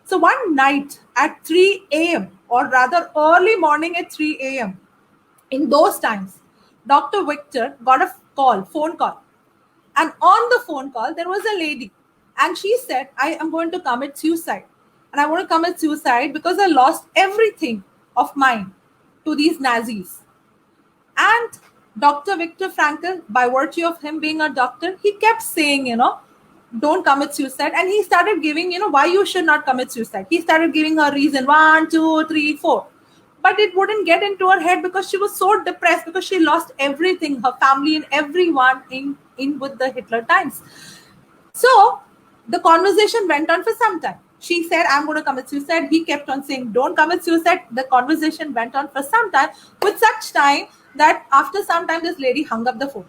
So one night at 3 a.m., or rather early morning at 3 a.m., in those times, Dr. Victor got a phone call. And on the phone call, there was a lady. And she said, I am going to commit suicide. And I want to commit suicide because I lost everything of mine to these Nazis. And Dr. Viktor Frankl, by virtue of him being a doctor, he kept saying, don't commit suicide. And he started giving, why you should not commit suicide. He started giving her reason 1, 2, 3, 4. But it wouldn't get into her head because she was so depressed because she lost everything, her family and everyone in with the Hitler times. So the conversation went on for some time. She said, I'm going to commit suicide. He kept on saying, don't commit suicide. The conversation went on for some time, with such time that after some time, this lady hung up the phone.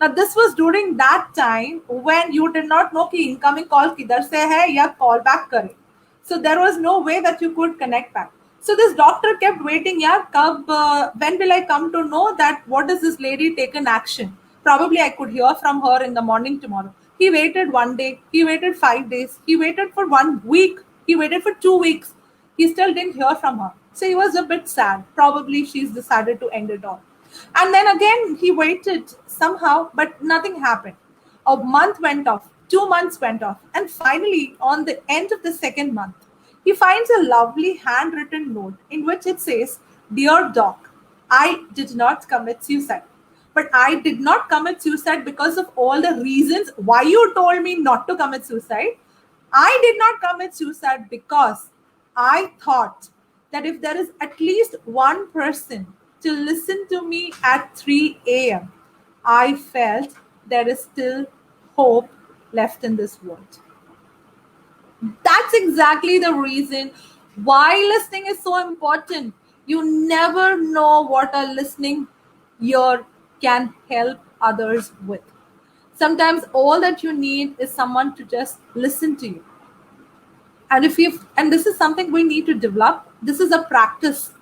Now, this was during that time when you did not know ki incoming call kidhar se hai ya call back kare. So there was no way that you could connect back. So this doctor kept waiting, when will I come to know that what does this lady take an action? Probably I could hear from her in the morning tomorrow. He waited 1 day, he waited 5 days, he waited for 1 week, he waited for 2 weeks. He still didn't hear from her. So he was a bit sad. Probably she's decided to end it all. And then again, he waited somehow, but nothing happened. A month went off, 2 months went off. And finally, on the end of the second month, he finds a lovely handwritten note in which it says, Dear Doc, I did not commit suicide. But I did not commit suicide because of all the reasons why you told me not to commit suicide. I did not commit suicide because I thought that if there is at least one person to listen to me at 3 a.m., I felt there is still hope left in this world. That's exactly the reason why listening is so important. You never know what a listening ear can help others with. Sometimes all that you need is someone to just listen to you. And this is something we need to develop. This is a practice,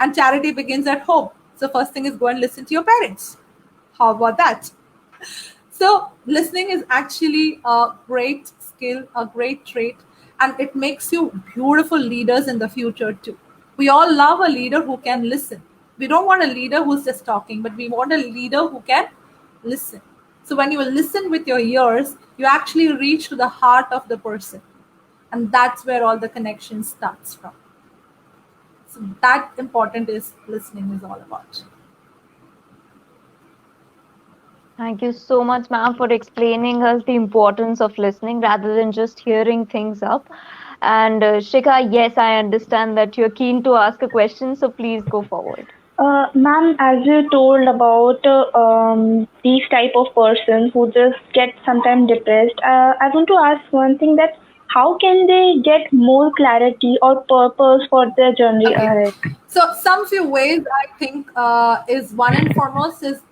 and charity begins at home. So first thing is go and listen to your parents. How about that? So listening is actually a great skill, a great trait, and it makes you beautiful leaders in the future too. We all love a leader who can listen. We don't want a leader who's just talking, but we want a leader who can listen. So when you listen with your ears, you actually reach to the heart of the person. And that's where all the connection starts from. So that important is listening is all about. Thank you so much, ma'am, for explaining us the importance of listening rather than just hearing things up. And Shikha, yes, I understand that you're keen to ask a question, so please go forward. Ma'am, as you told about these type of person who just get sometimes depressed, I want to ask one thing, that how can they get more clarity or purpose for their journey ahead? So some few ways I think is one and foremost is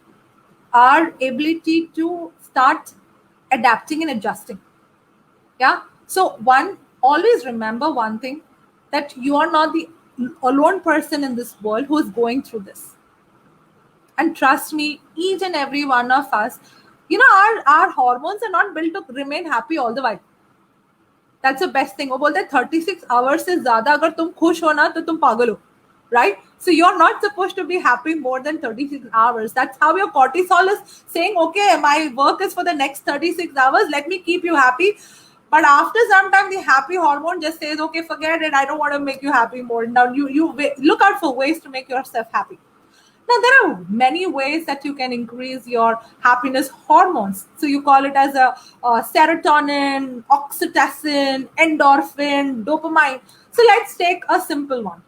our ability to start adapting and adjusting. Yeah. So always remember one thing, that you are not the alone person in this world who is going through this. And trust me, each and every one of us, our hormones are not built to remain happy all the while. That's the best thing. वो बोलते हैं 36 hours से ज़्यादा अगर तुम खुश हो ना तो तुम पागल हो, right? So you're not supposed to be happy more than 36 hours. That's how your cortisol is saying, okay, my work is for the next 36 hours. Let me keep you happy. But after some time, the happy hormone just says, okay, forget it. I don't want to make you happy more. Now you look out for ways to make yourself happy. Now, there are many ways that you can increase your happiness hormones. So you call it as a serotonin, oxytocin, endorphin, dopamine. So let's take a simple one.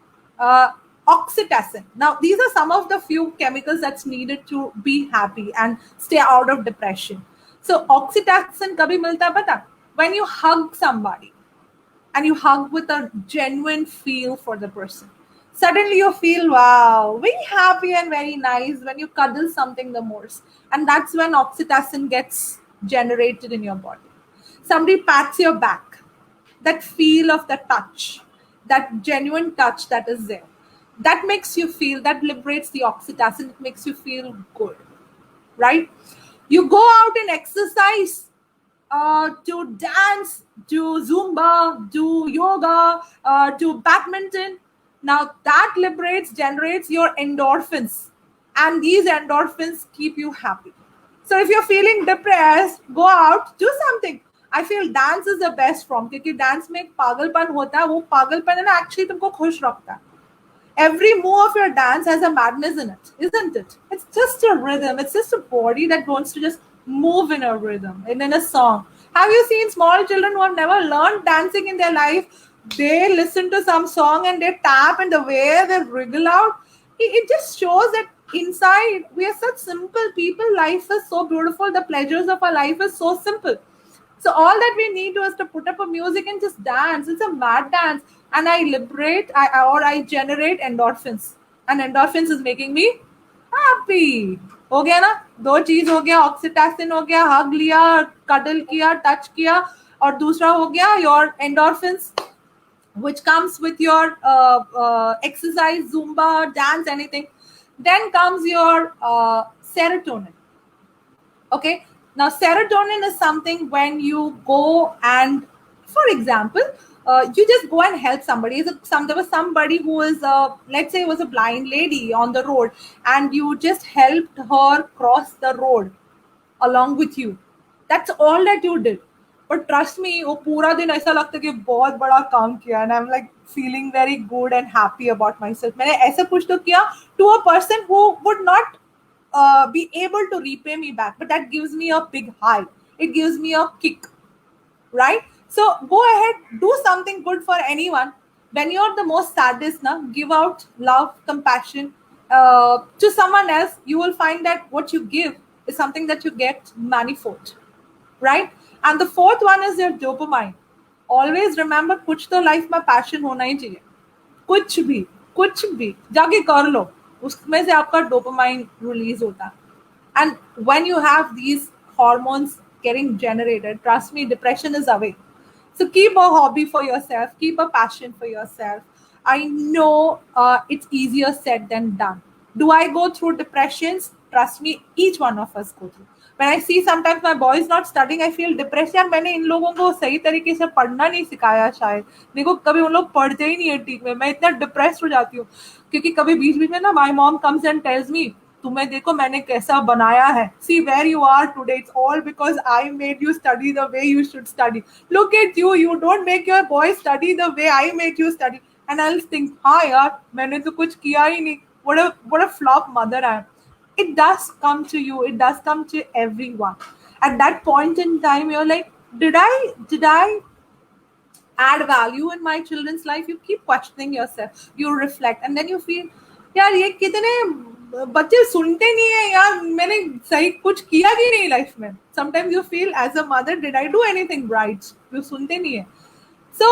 Oxytocin. Now, these are some of the few chemicals that's needed to be happy and stay out of depression. So oxytocin kabhi milta hai pata? When you hug somebody and you hug with a genuine feel for the person. Suddenly you feel, wow, very happy and very nice when you cuddle something the most. And that's when oxytocin gets generated in your body. Somebody pats your back. That feel of the touch. that genuine touch that is there. That makes you feel, that liberates the oxytocin, it makes you feel good, right? You go out and exercise, to dance, to Zumba, to yoga, to badminton. Now that generates your endorphins, and these endorphins keep you happy. So if you're feeling depressed, go out, do something. I feel dance is the best form, क्योंकि dance में एक पागलपन होता है, वो पागलपन है ना actually तुमको खुश रखता है. Every move of your dance has a madness in it, isn't it? It's just a rhythm. It's just a body that wants to just move in a rhythm and in a song. Have you seen small children who have never learned dancing in their life? They listen to some song and they tap, and the way they wriggle out, it just shows that inside we are such simple people. Life is so beautiful. The pleasures of our life is so simple. So all that we need to is to put up a music and just dance. It's a mad dance, and I generate endorphins, and endorphins is making me happy. हो गया ना, दो चीज हो गया, oxytocin हो गया, हग लिया, कडल किया, टच किया, और दूसरा हो गया your endorphins, which comes with your exercise, Zumba, dance, anything. Then comes your serotonin. Okay, now serotonin is something when you go and, for example, you just go and help somebody. There was somebody who was, let's say, was a blind lady on the road, and you just helped her cross the road along with you. That's all that you did. But trust me, वो पूरा दिन ऐसा लगता है कि बहुत बड़ा काम किया, and I'm like feeling very good and happy about myself. मैंने ऐसा कुछ तो किया to a person who would not be able to repay me back, but that gives me a big high. It gives me a kick, right? So go ahead, do something good for anyone. When you're the most saddest, give out love, compassion to someone else. You will find that what you give is something that you get manifold, right? And the fourth one is your dopamine. Always remember, कुछ तो life में passion होना ही चाहिए. कुछ भी जाके कर लो, उसमें से आपका dopamine release होता है. And when you have these hormones getting generated, trust me, depression is away. So keep a hobby for yourself, keep a passion for yourself. I know it's easier said than done. Do I go through depressions? Trust me, each one of us go through. When I see sometimes my boy is not studying, I feel depressed. यार मैंने इन लोगों को सही तरीके से पढ़ना नहीं सिखाया शायद. मेरे को कभी उन लोग पढ़ते ही नहीं है ठीक में. मैं इतना डिप्रेस्ड हो जाती हूँ क्योंकि कभी बीच बीच में ना my mom comes and tells me, तुम्हें देखो मैंने कैसा बनाया है. See where you are today. It's all because I made you study the way you should study. Look at you. You don't make your boy study the way I make you study. And I'll think, हाँ यार मैंने तो कुछ किया ही नहीं. What a flop mother I am. It does come to you. It does come to everyone. At that point in time, you're like, did I add value in my children's life? You keep questioning yourself. You reflect, and then you feel, यार ये कितने बच्चे सुनते नहीं है यार, मैंने सही कुछ किया ही नहीं लाइफ में. Sometimes you feel as a mother, did I do anything right? You सुनते नहीं है. So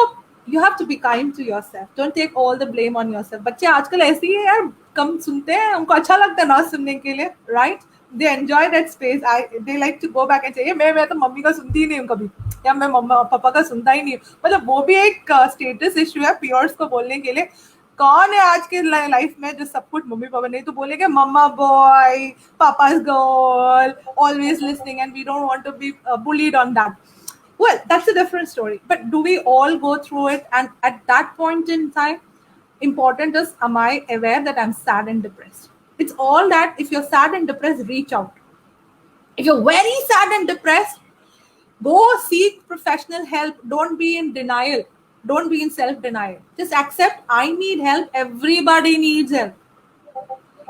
you have to be kind to yourself. Don't take all the blame on yourself. बच्चे आजकल ऐसे ही है यार, कम सुनते हैं, उनको अच्छा लगता है ना सुनने के लिए, right? They enjoy that space. They like to go back and say, मैं तो मम्मी का सुनती ही नहीं हूँ कभी, या मैं मम्मा पापा का सुनता ही नहीं हूँ. मतलब वो भी एक स्टेटस इशू है पियर्स को बोलने के लिए. कौन है आज के लाइफ में जो सब कुछ मम्मी पापा नहीं तो बोलेंगे मम्मा boy, पापा's girl, always listening, and we don't want to be bullied on that. Well, that's a different story. But do we all go through it? And at that point in time, important is, am I aware that I'm sad and depressed? It's all that. If you're sad and depressed, reach out. If you're very sad and depressed, go seek professional help. Don't be in denial. Don't be in self-denial. Just accept, I need help. Everybody needs help.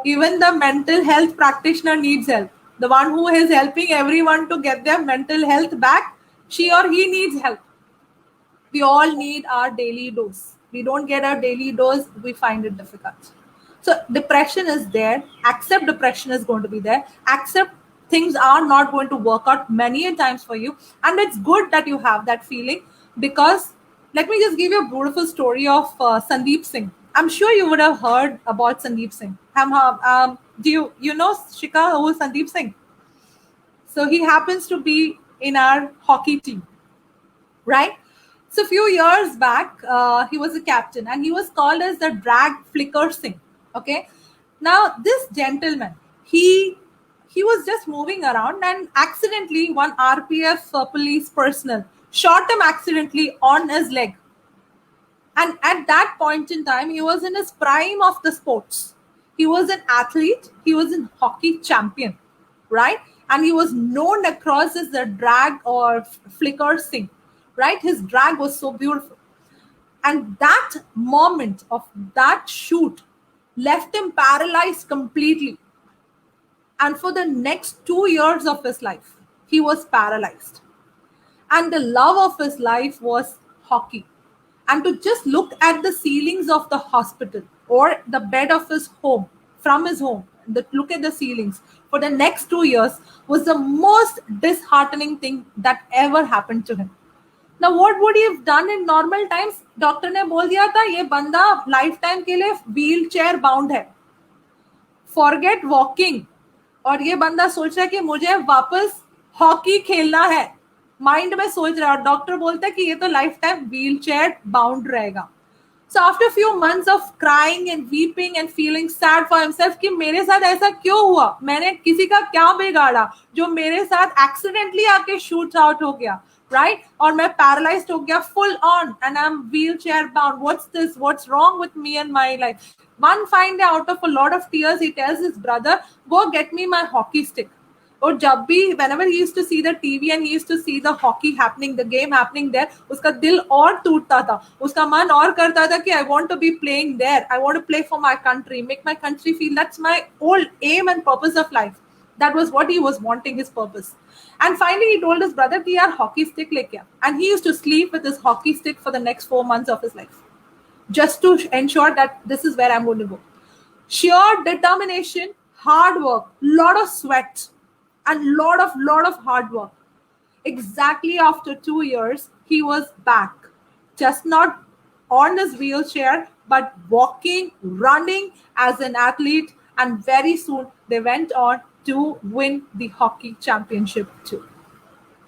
Even the mental health practitioner needs help. The one who is helping everyone to get their mental health back, she or he needs help. We all need our daily dose. We don't get our daily dose, we find it difficult. So depression is there. Accept depression is going to be there. Accept things are not going to work out many times for you. And it's good that you have that feeling, because let me just give you a beautiful story of Sandeep Singh. I'm sure you would have heard about Sandeep Singh. Do you know, Shika, who is Sandeep Singh? So he happens to be in our hockey team, right? So a few years back, he was a captain and he was called as the drag flicker Singh. Okay. Now this gentleman, he was just moving around and accidentally one RPF police personnel shot him accidentally on his leg. And at that point in time, he was in his prime of the sports. He was an athlete, he was a hockey champion, right? And he was known across as the drag or flicker Singh, right? His drag was so beautiful. And that moment of that shoot left him paralyzed completely. And for the next 2 years of his life, he was paralyzed. And the love of his life was hockey. And to just look at the ceilings of the hospital or the bed of his home, from his home, look at the ceilings for the next 2 years was the most disheartening thing that ever happened to him. Now, what would he have done in normal times? Doctor ने बोल दिया था ये बंदा life time के लिए wheel chair bound है, forget walking, और ये बंदा सोच रहा है कि मुझे वापस हॉकी खेलना है, माइंड में सोच रहा है, और डॉक्टर बोलता है कि ये तो life time wheel chair bound रहेगा. So after a few months of crying and weeping and feeling sad for himself कि मेरे साथ ऐसा क्यों हुआ, मैंने किसी का क्या बिगाड़ा जो मेरे साथ एक्सीडेंटली आके शूट आउट हो गया, right? और मैं पैरालाइज्ड हो गया full on and I'm wheelchair bound. What's this? What's wrong with me and my life? One fine day, out of a lot of tears, he tells his brother, go get me my hockey stick. और जब भी whenever he used to see the TV and he used to see the hockey happening, the game happening there, उसका दिल और टूटता था, उसका मन और करता था कि I want to be playing there, I want to play for my country, make my country feel, that's my whole aim and purpose of life. That was what he was wanting, his purpose. And finally he told his brother कि यार hockey stick लेके आ, and he used to sleep with his hockey stick for the next 4 months of his life, just to ensure that this is where I'm going to go. Sheer determination, hard work, lot of sweat, and lot of hard work. Exactly after 2 years, he was back, just not on his wheelchair, but walking, running as an athlete, and very soon they went on to win the hockey championship too.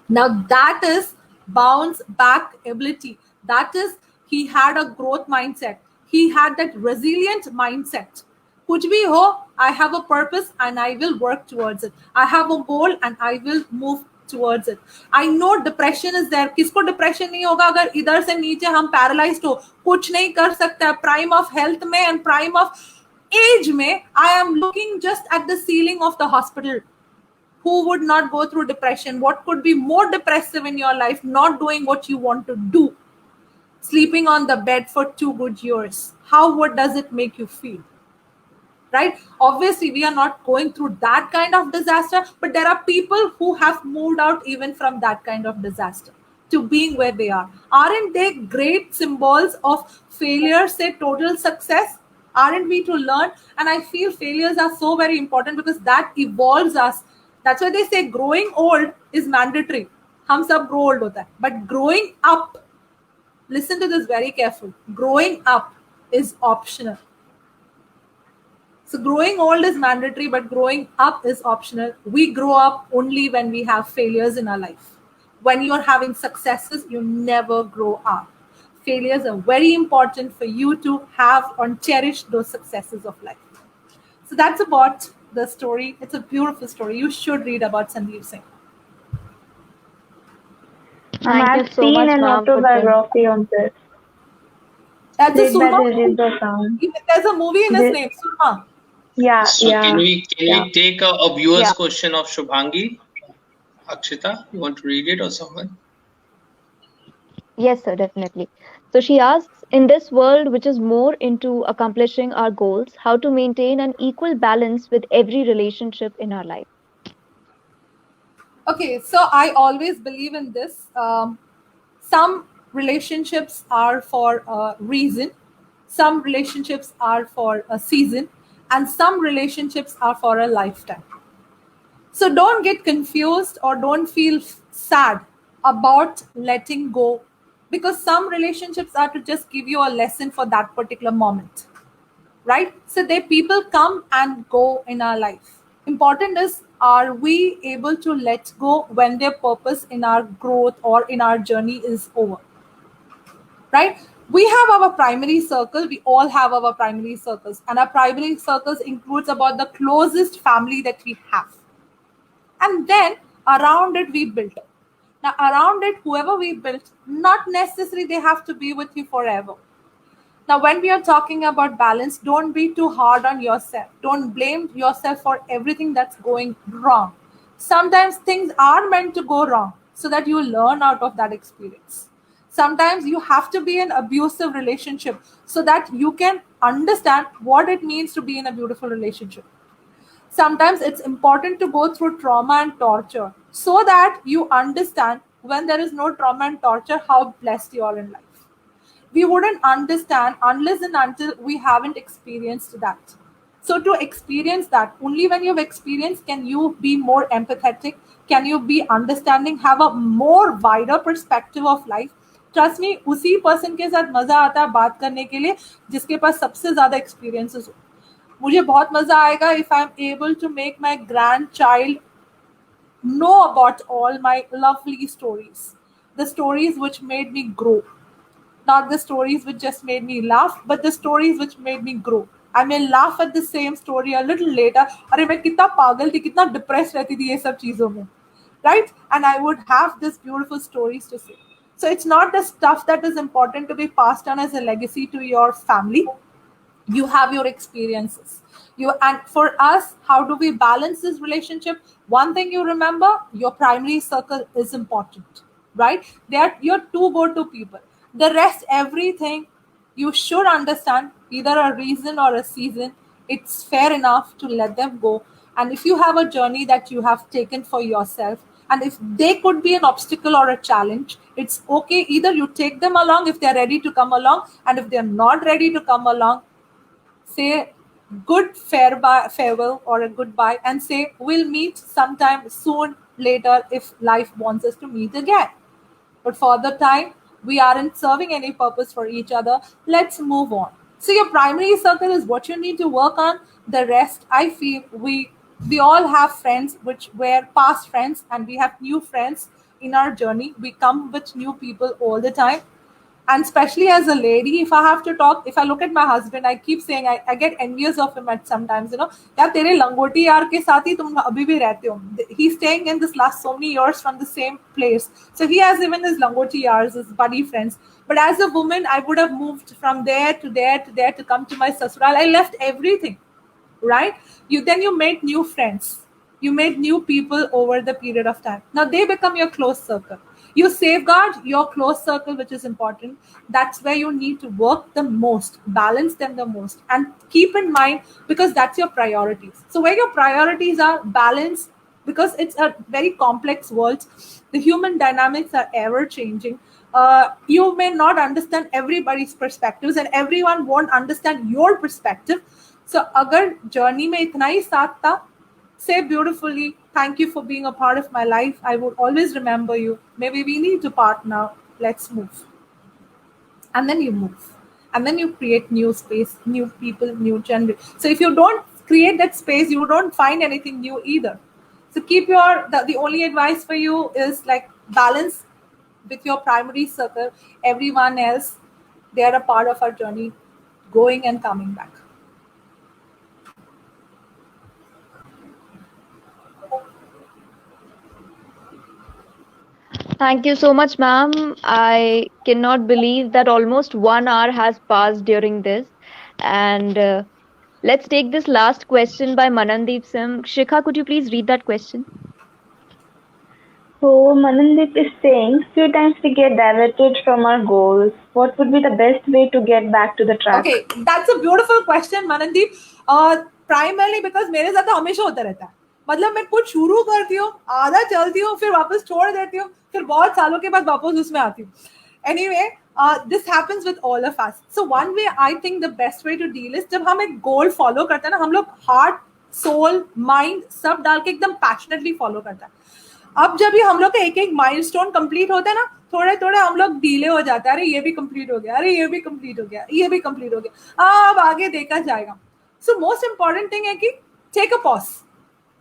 Now that is bounce back ability. That is, he had a growth mindset. He had that resilient mindset. कुछ भी हो, I have a purpose and I will work towards it. I have a goal and I will move towards it. I know depression is there. किसको depression नहीं होगा अगर इधर से नीचे हम paralyzed हो, कुछ नहीं कर सकता. Prime of health में and prime of age में, I am looking just at the ceiling of the hospital. Who would not go through depression? What could be more depressive in your life? Not doing what you want to do. Sleeping on the bed for 2 good years. What does it make you feel? Right? Obviously, we are not going through that kind of disaster, but there are people who have moved out even from that kind of disaster to being where they are. Aren't they great symbols of failure, say total success? Aren't we to learn? And I feel failures are so very important because that evolves us. That's why they say growing old is mandatory. हम सब grow old होता है. But growing up, listen to this very carefully. Growing up is optional. So growing old is mandatory, but growing up is optional. We grow up only when we have failures in our life. When you're having successes, you never grow up. Failures are very important for you to have and cherish those successes of life. So that's about the story. It's a beautiful story. You should read about Sandeep Singh. I've seen an autobiography on this. That's a Surma. There's a movie in his name, Surma. Yeah, so yeah. Can we take a viewer's question of Shubhangi? Akshita, you want to read it or someone? Yes, sir, definitely. So she asks, in this world which is more into accomplishing our goals, how to maintain an equal balance with every relationship in our life? Okay, so I always believe in this. Some relationships are for a reason, some relationships are for a season, and some relationships are for a lifetime. So don't get confused or don't feel sad about letting go, because some relationships are to just give you a lesson for that particular moment, right? So people come and go in our life. Important is, are we able to let go when their purpose in our growth or in our journey is over? right? We have our primary circle. We all have our primary circles, and our primary circles includes about the closest family that we have, and then around it we built. Now around it, whoever we built, not necessarily they have to be with you forever. Now, when we are talking about balance, don't be too hard on yourself. Don't blame yourself for everything that's going wrong. Sometimes things are meant to go wrong so that you learn out of that experience. Sometimes you have to be in an abusive relationship so that you can understand what it means to be in a beautiful relationship. Sometimes it's important to go through trauma and torture so that you understand when there is no trauma and torture how blessed you are in life. We wouldn't understand unless and until we haven't experienced that. So to experience that, only when you've experienced can you be more empathetic, can you be understanding, have a more wider perspective of life. Trust me, उसी person के साथ मजा आता है बात करने के लिए जिसके पास सबसे ज्यादा एक्सपीरियंसेस हो. मुझे बहुत मजा आएगा if I'm able to make my grandchild know about all my lovely stories, the stories which made me grow, not the stories which just made me laugh, but the stories which made me grow. I may laugh at the same story a little later. अरे मैं कितना पागल थी, कितना depressed रहती थी ये सब चीजों में, right? And I would have this beautiful stories to say. So it's not the stuff that is important to be passed on as a legacy to your family. You have your experiences. And for us, how do we balance this relationship? One thing you remember, your primary circle is important, right? They are your two go-to people. The rest, everything, you should understand either a reason or a season. It's fair enough to let them go. And if you have a journey that you have taken for yourself, and if they could be an obstacle or a challenge, it's okay. Either you take them along if they're ready to come along, and if they're not ready to come along, say good farewell or a goodbye, and say we'll meet sometime soon later if life wants us to meet again. But for the time, we aren't serving any purpose for each other. Let's move on. So your primary circle is what you need to work on. The rest, I feel we all have friends which were past friends, and we have new friends in our journey. We come with new people all the time. And especially as a lady, if I have to talk, if I look at my husband, I keep saying I get envious of him at sometimes, यार तेरे लंगोटी यार के साथ ही तुम अभी भी रहते हो. He's staying in this last so many years from the same place. So he has even his langoti yars, his buddy friends. But as a woman, I would have moved from there to there to there to come to my sasural. I left everything, right? Then you made new friends. You made new people over the period of time. Now they become your close circle. You safeguard your close circle, which is important. That's where you need to work the most, balance them the most, and keep in mind, because that's your priorities. So where your priorities are, balance, because it's a very complex world. The human dynamics are ever changing. You may not understand everybody's perspectives, and everyone won't understand your perspective. So agar journey mein itna hi saath tha, say beautifully, thank you for being a part of my life. I would always remember you. Maybe we need to part now. Let's move. And then you move. And then you create new space, new people, new gender. So if you don't create that space, you don't find anything new either. So keep the only advice for you is like balance with your primary circle. Everyone else, they are a part of our journey, going and coming back. Thank you so much, ma'am. I cannot believe that almost 1 hour has passed during this. And let's take this last question by Manandeep Sim. Shikha, could you please read that question? So Manandeep is saying, few times we get diverted from our goals. What would be the best way to get back to the track? Okay, that's a beautiful question, Manandeep. Primarily because मेरे साथ हमेशा होता रहता है. मतलब मैं कुछ शुरू करती हूँ, आधा चलती हूँ, फिर वापस छोड़ देती हूँ, फिर बहुत सालों के बाद वापस उसमें आती हूँ. Anyway, this happens with all of us. So one way I think the best way to deal is जब हम एक goal follow करते हैं ना, हम लोग heart, soul, mind सब डाल के एकदम passionately follow करते हैं. अब जब ये हम लोग का एक एक माइलस्टोन कंप्लीट होता है ना, थोड़े थोड़े हम लोग डीले हो जाते हैं. अरे ये भी कंप्लीट हो गया, अरे ये भी कंप्लीट हो गया, ये भी कंप्लीट हो गया, अब आगे देखा जाएगा. सो मोस्ट इंपॉर्टेंट थिंग है कि टेक अ पॉज.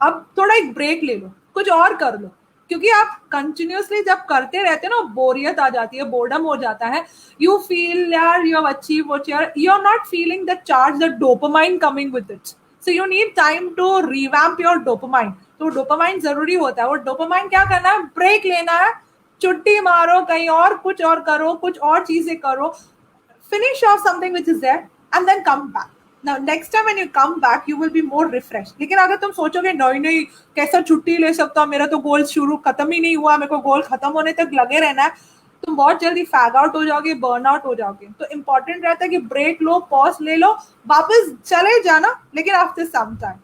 अब थोड़ा एक ब्रेक ले लो, कुछ और कर लो. क्योंकि आप कंटिन्यूअसली जब करते रहते हो ना, बोरियत आ जाती है, बोर्डम हो जाता है. यू फील यार you have achieve what you are not feeling the charge, the dopamine coming with it. So you need time to revamp your dopamine. तो डोपामाइन जरूरी होता है. वो डोपामाइन क्या करना है, ब्रेक लेना है, छुट्टी मारो, कहीं और कुछ और करो, कुछ और चीजें करो, finish off something which is there and then come back. Now next time when you come back you will be more refreshed. लेकिन अगर तुम सोचोगे नहीं नहीं कैसा छुट्टी ले सकता हूँ, मेरा तो गोल शुरू खत्म ही नहीं हुआ, मेरे को गोल खत्म होने तक लगे रहना है, तुम बहुत जल्दी फैग आउट हो जाओगे, बर्न आउट हो जाओगे. तो इंपॉर्टेंट रहता है कि ब्रेक लो, पॉज ले लो, वापस चले जाना, लेकिन after some time.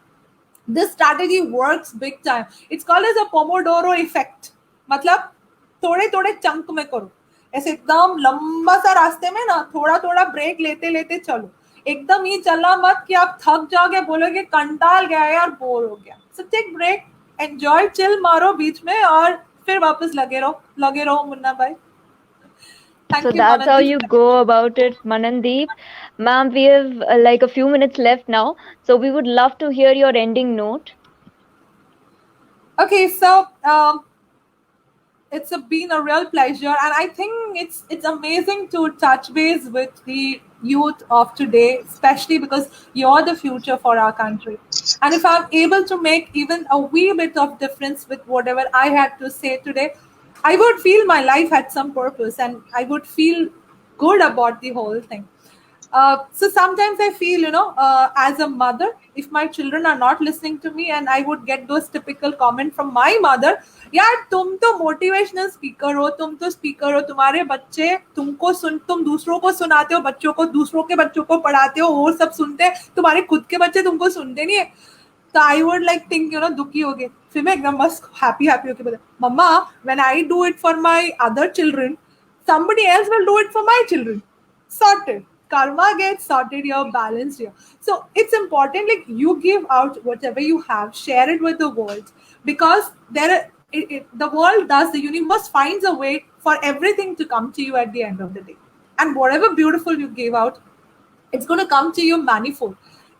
This strategy works big time. It's called as a Pomodoro effect. मतलब थोड़े थोड़े चंक में करो. ऐसे एकदम लंबा सा रास्ते में ना थोड़ा थोड़ा ब्रेक लेते लेते चलो. एकदम ही चलना मत कि आप थक जाओगे, बोलोगे कंटाल गया यार, बोर हो गया. So take break, enjoy, chill मारो बीच में और फिर वापस लगे रहो मुन्ना भाई. So that's how you go about it, Manandeep. Ma'am, we have like a few minutes left now, so we would love to hear your ending note. Okay, so it's been a real pleasure, and I think it's amazing to touch base with the youth of today, especially because you're the future for our country. And if I'm able to make even a wee bit of difference with whatever I had to say today, I would feel my life had some purpose, and I would feel good about the whole thing. So sometimes I feel, as a mother, if my children are not listening to me, and I would get those typical comment from my mother, यार तुम तो motivational speaker हो, तुम्हारे बच्चे तुमको तुम दूसरों को सुनाते हो, बच्चों को दूसरों के बच्चों को पढ़ाते हो, वो सब सुनते हैं, तुम्हारे खुद के बच्चे तुमको सुनते नहीं है. तो आई वुड लाइक थिंक दुखी हो गए. फिर मैं एकदम मस्त हैप्पी होके बोला, mama when I do it for my other children, somebody else will do it for my children. Sorted. Karma gets sorted here, balanced here. So it's important, like you give out whatever you have, share it with the world, because the world does, the universe finds a way for everything to come to you at the end of the day. And whatever beautiful you give out, it's going to come to you manifold,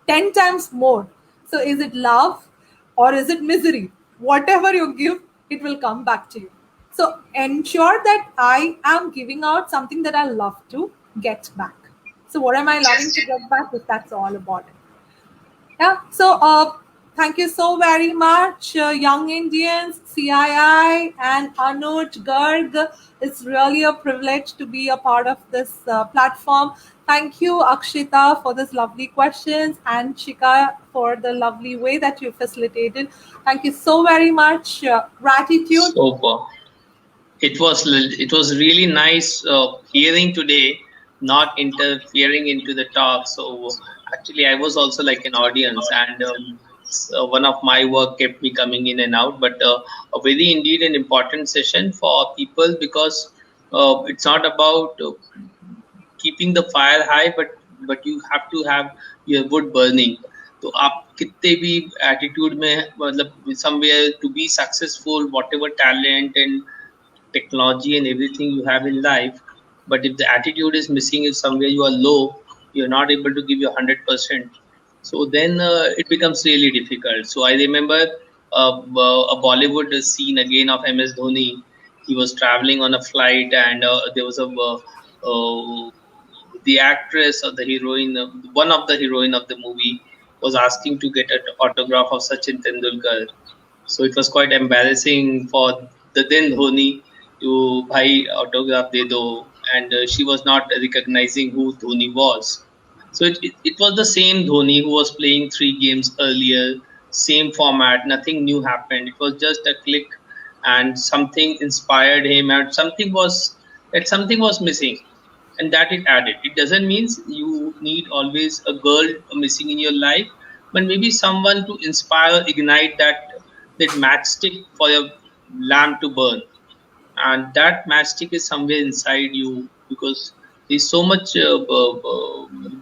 10 times more. So is it love or is it misery? Whatever you give, it will come back to you. So ensure that I am giving out something that I love to get back. So what am I loving to get back? That's all about it. Yeah. So thank you so very much, Young Indians, CII, and Anuj Garg. It's really a privilege to be a part of this platform. Thank you, Akshita, for this lovely questions, and Shika for the lovely way that you facilitated. Thank you so very much. Gratitude. Super. It was really nice hearing today, not interfering into the talk. So actually, I was also like an audience, and one of my work kept me coming in and out. But a very indeed an important session for people, because it's not about keeping the fire high, but you have to have your wood burning. तो आप कितने भी attitude में, मतलब somewhere to be successful, whatever talent and technology and everything you have in life, but if the attitude is missing, if somewhere you are low, you're not able to give your 100%, so then it becomes really difficult. So I remember a Bollywood scene again of MS Dhoni. He was traveling on a flight, and there was the actress or the heroine, one of the heroine of the movie, was asking to get an autograph of Sachin Tendulkar. So it was quite embarrassing for the then Dhoni to bhai autograph de do, and she was not recognizing who Dhoni was. So it was the same Dhoni who was playing 3 games earlier, same format, nothing new happened. It was just a click, and something inspired him, and something was missing, and that it added. It doesn't mean you need always a girl missing in your life, but maybe someone to inspire, ignite that matchstick for your lamp to burn. And that matchstick is somewhere inside you, because there's so much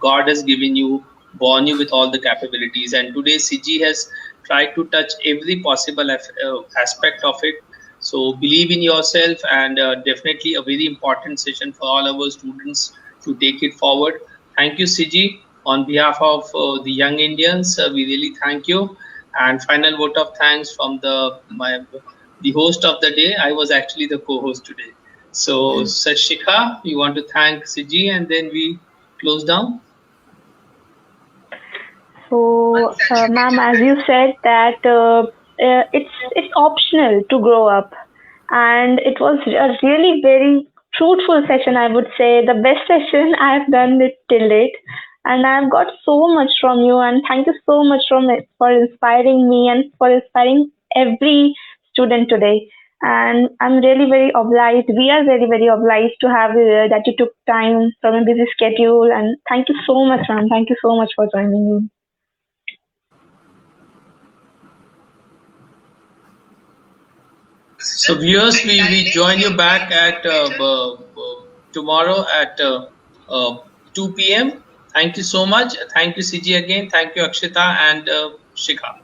God has given you, born you with all the capabilities. And today CG has tried to touch every possible aspect of it. So believe in yourself, and definitely a very important session for all our students to take it forward. Thank you, CG. On behalf of the Young Indians, we really thank you. And final vote of thanks from the host of the day. I was actually the co-host today. So, Shikha, you want to thank Siji and then we close down? So, ma'am, as you said that it's optional to grow up, and it was a really very fruitful session. I would say the best session I've done it till date, and I've got so much from you. And thank you so much for inspiring me and for inspiring every student today. And I'm really very obliged. We are very very obliged to have you here. That you took time from a busy schedule, and thank you so much, ma'am. Thank you so much for joining me. So viewers, we join you back at tomorrow at 2 p.m. Thank you so much. Thank you, CG, again. Thank you, Akshita and Shikha.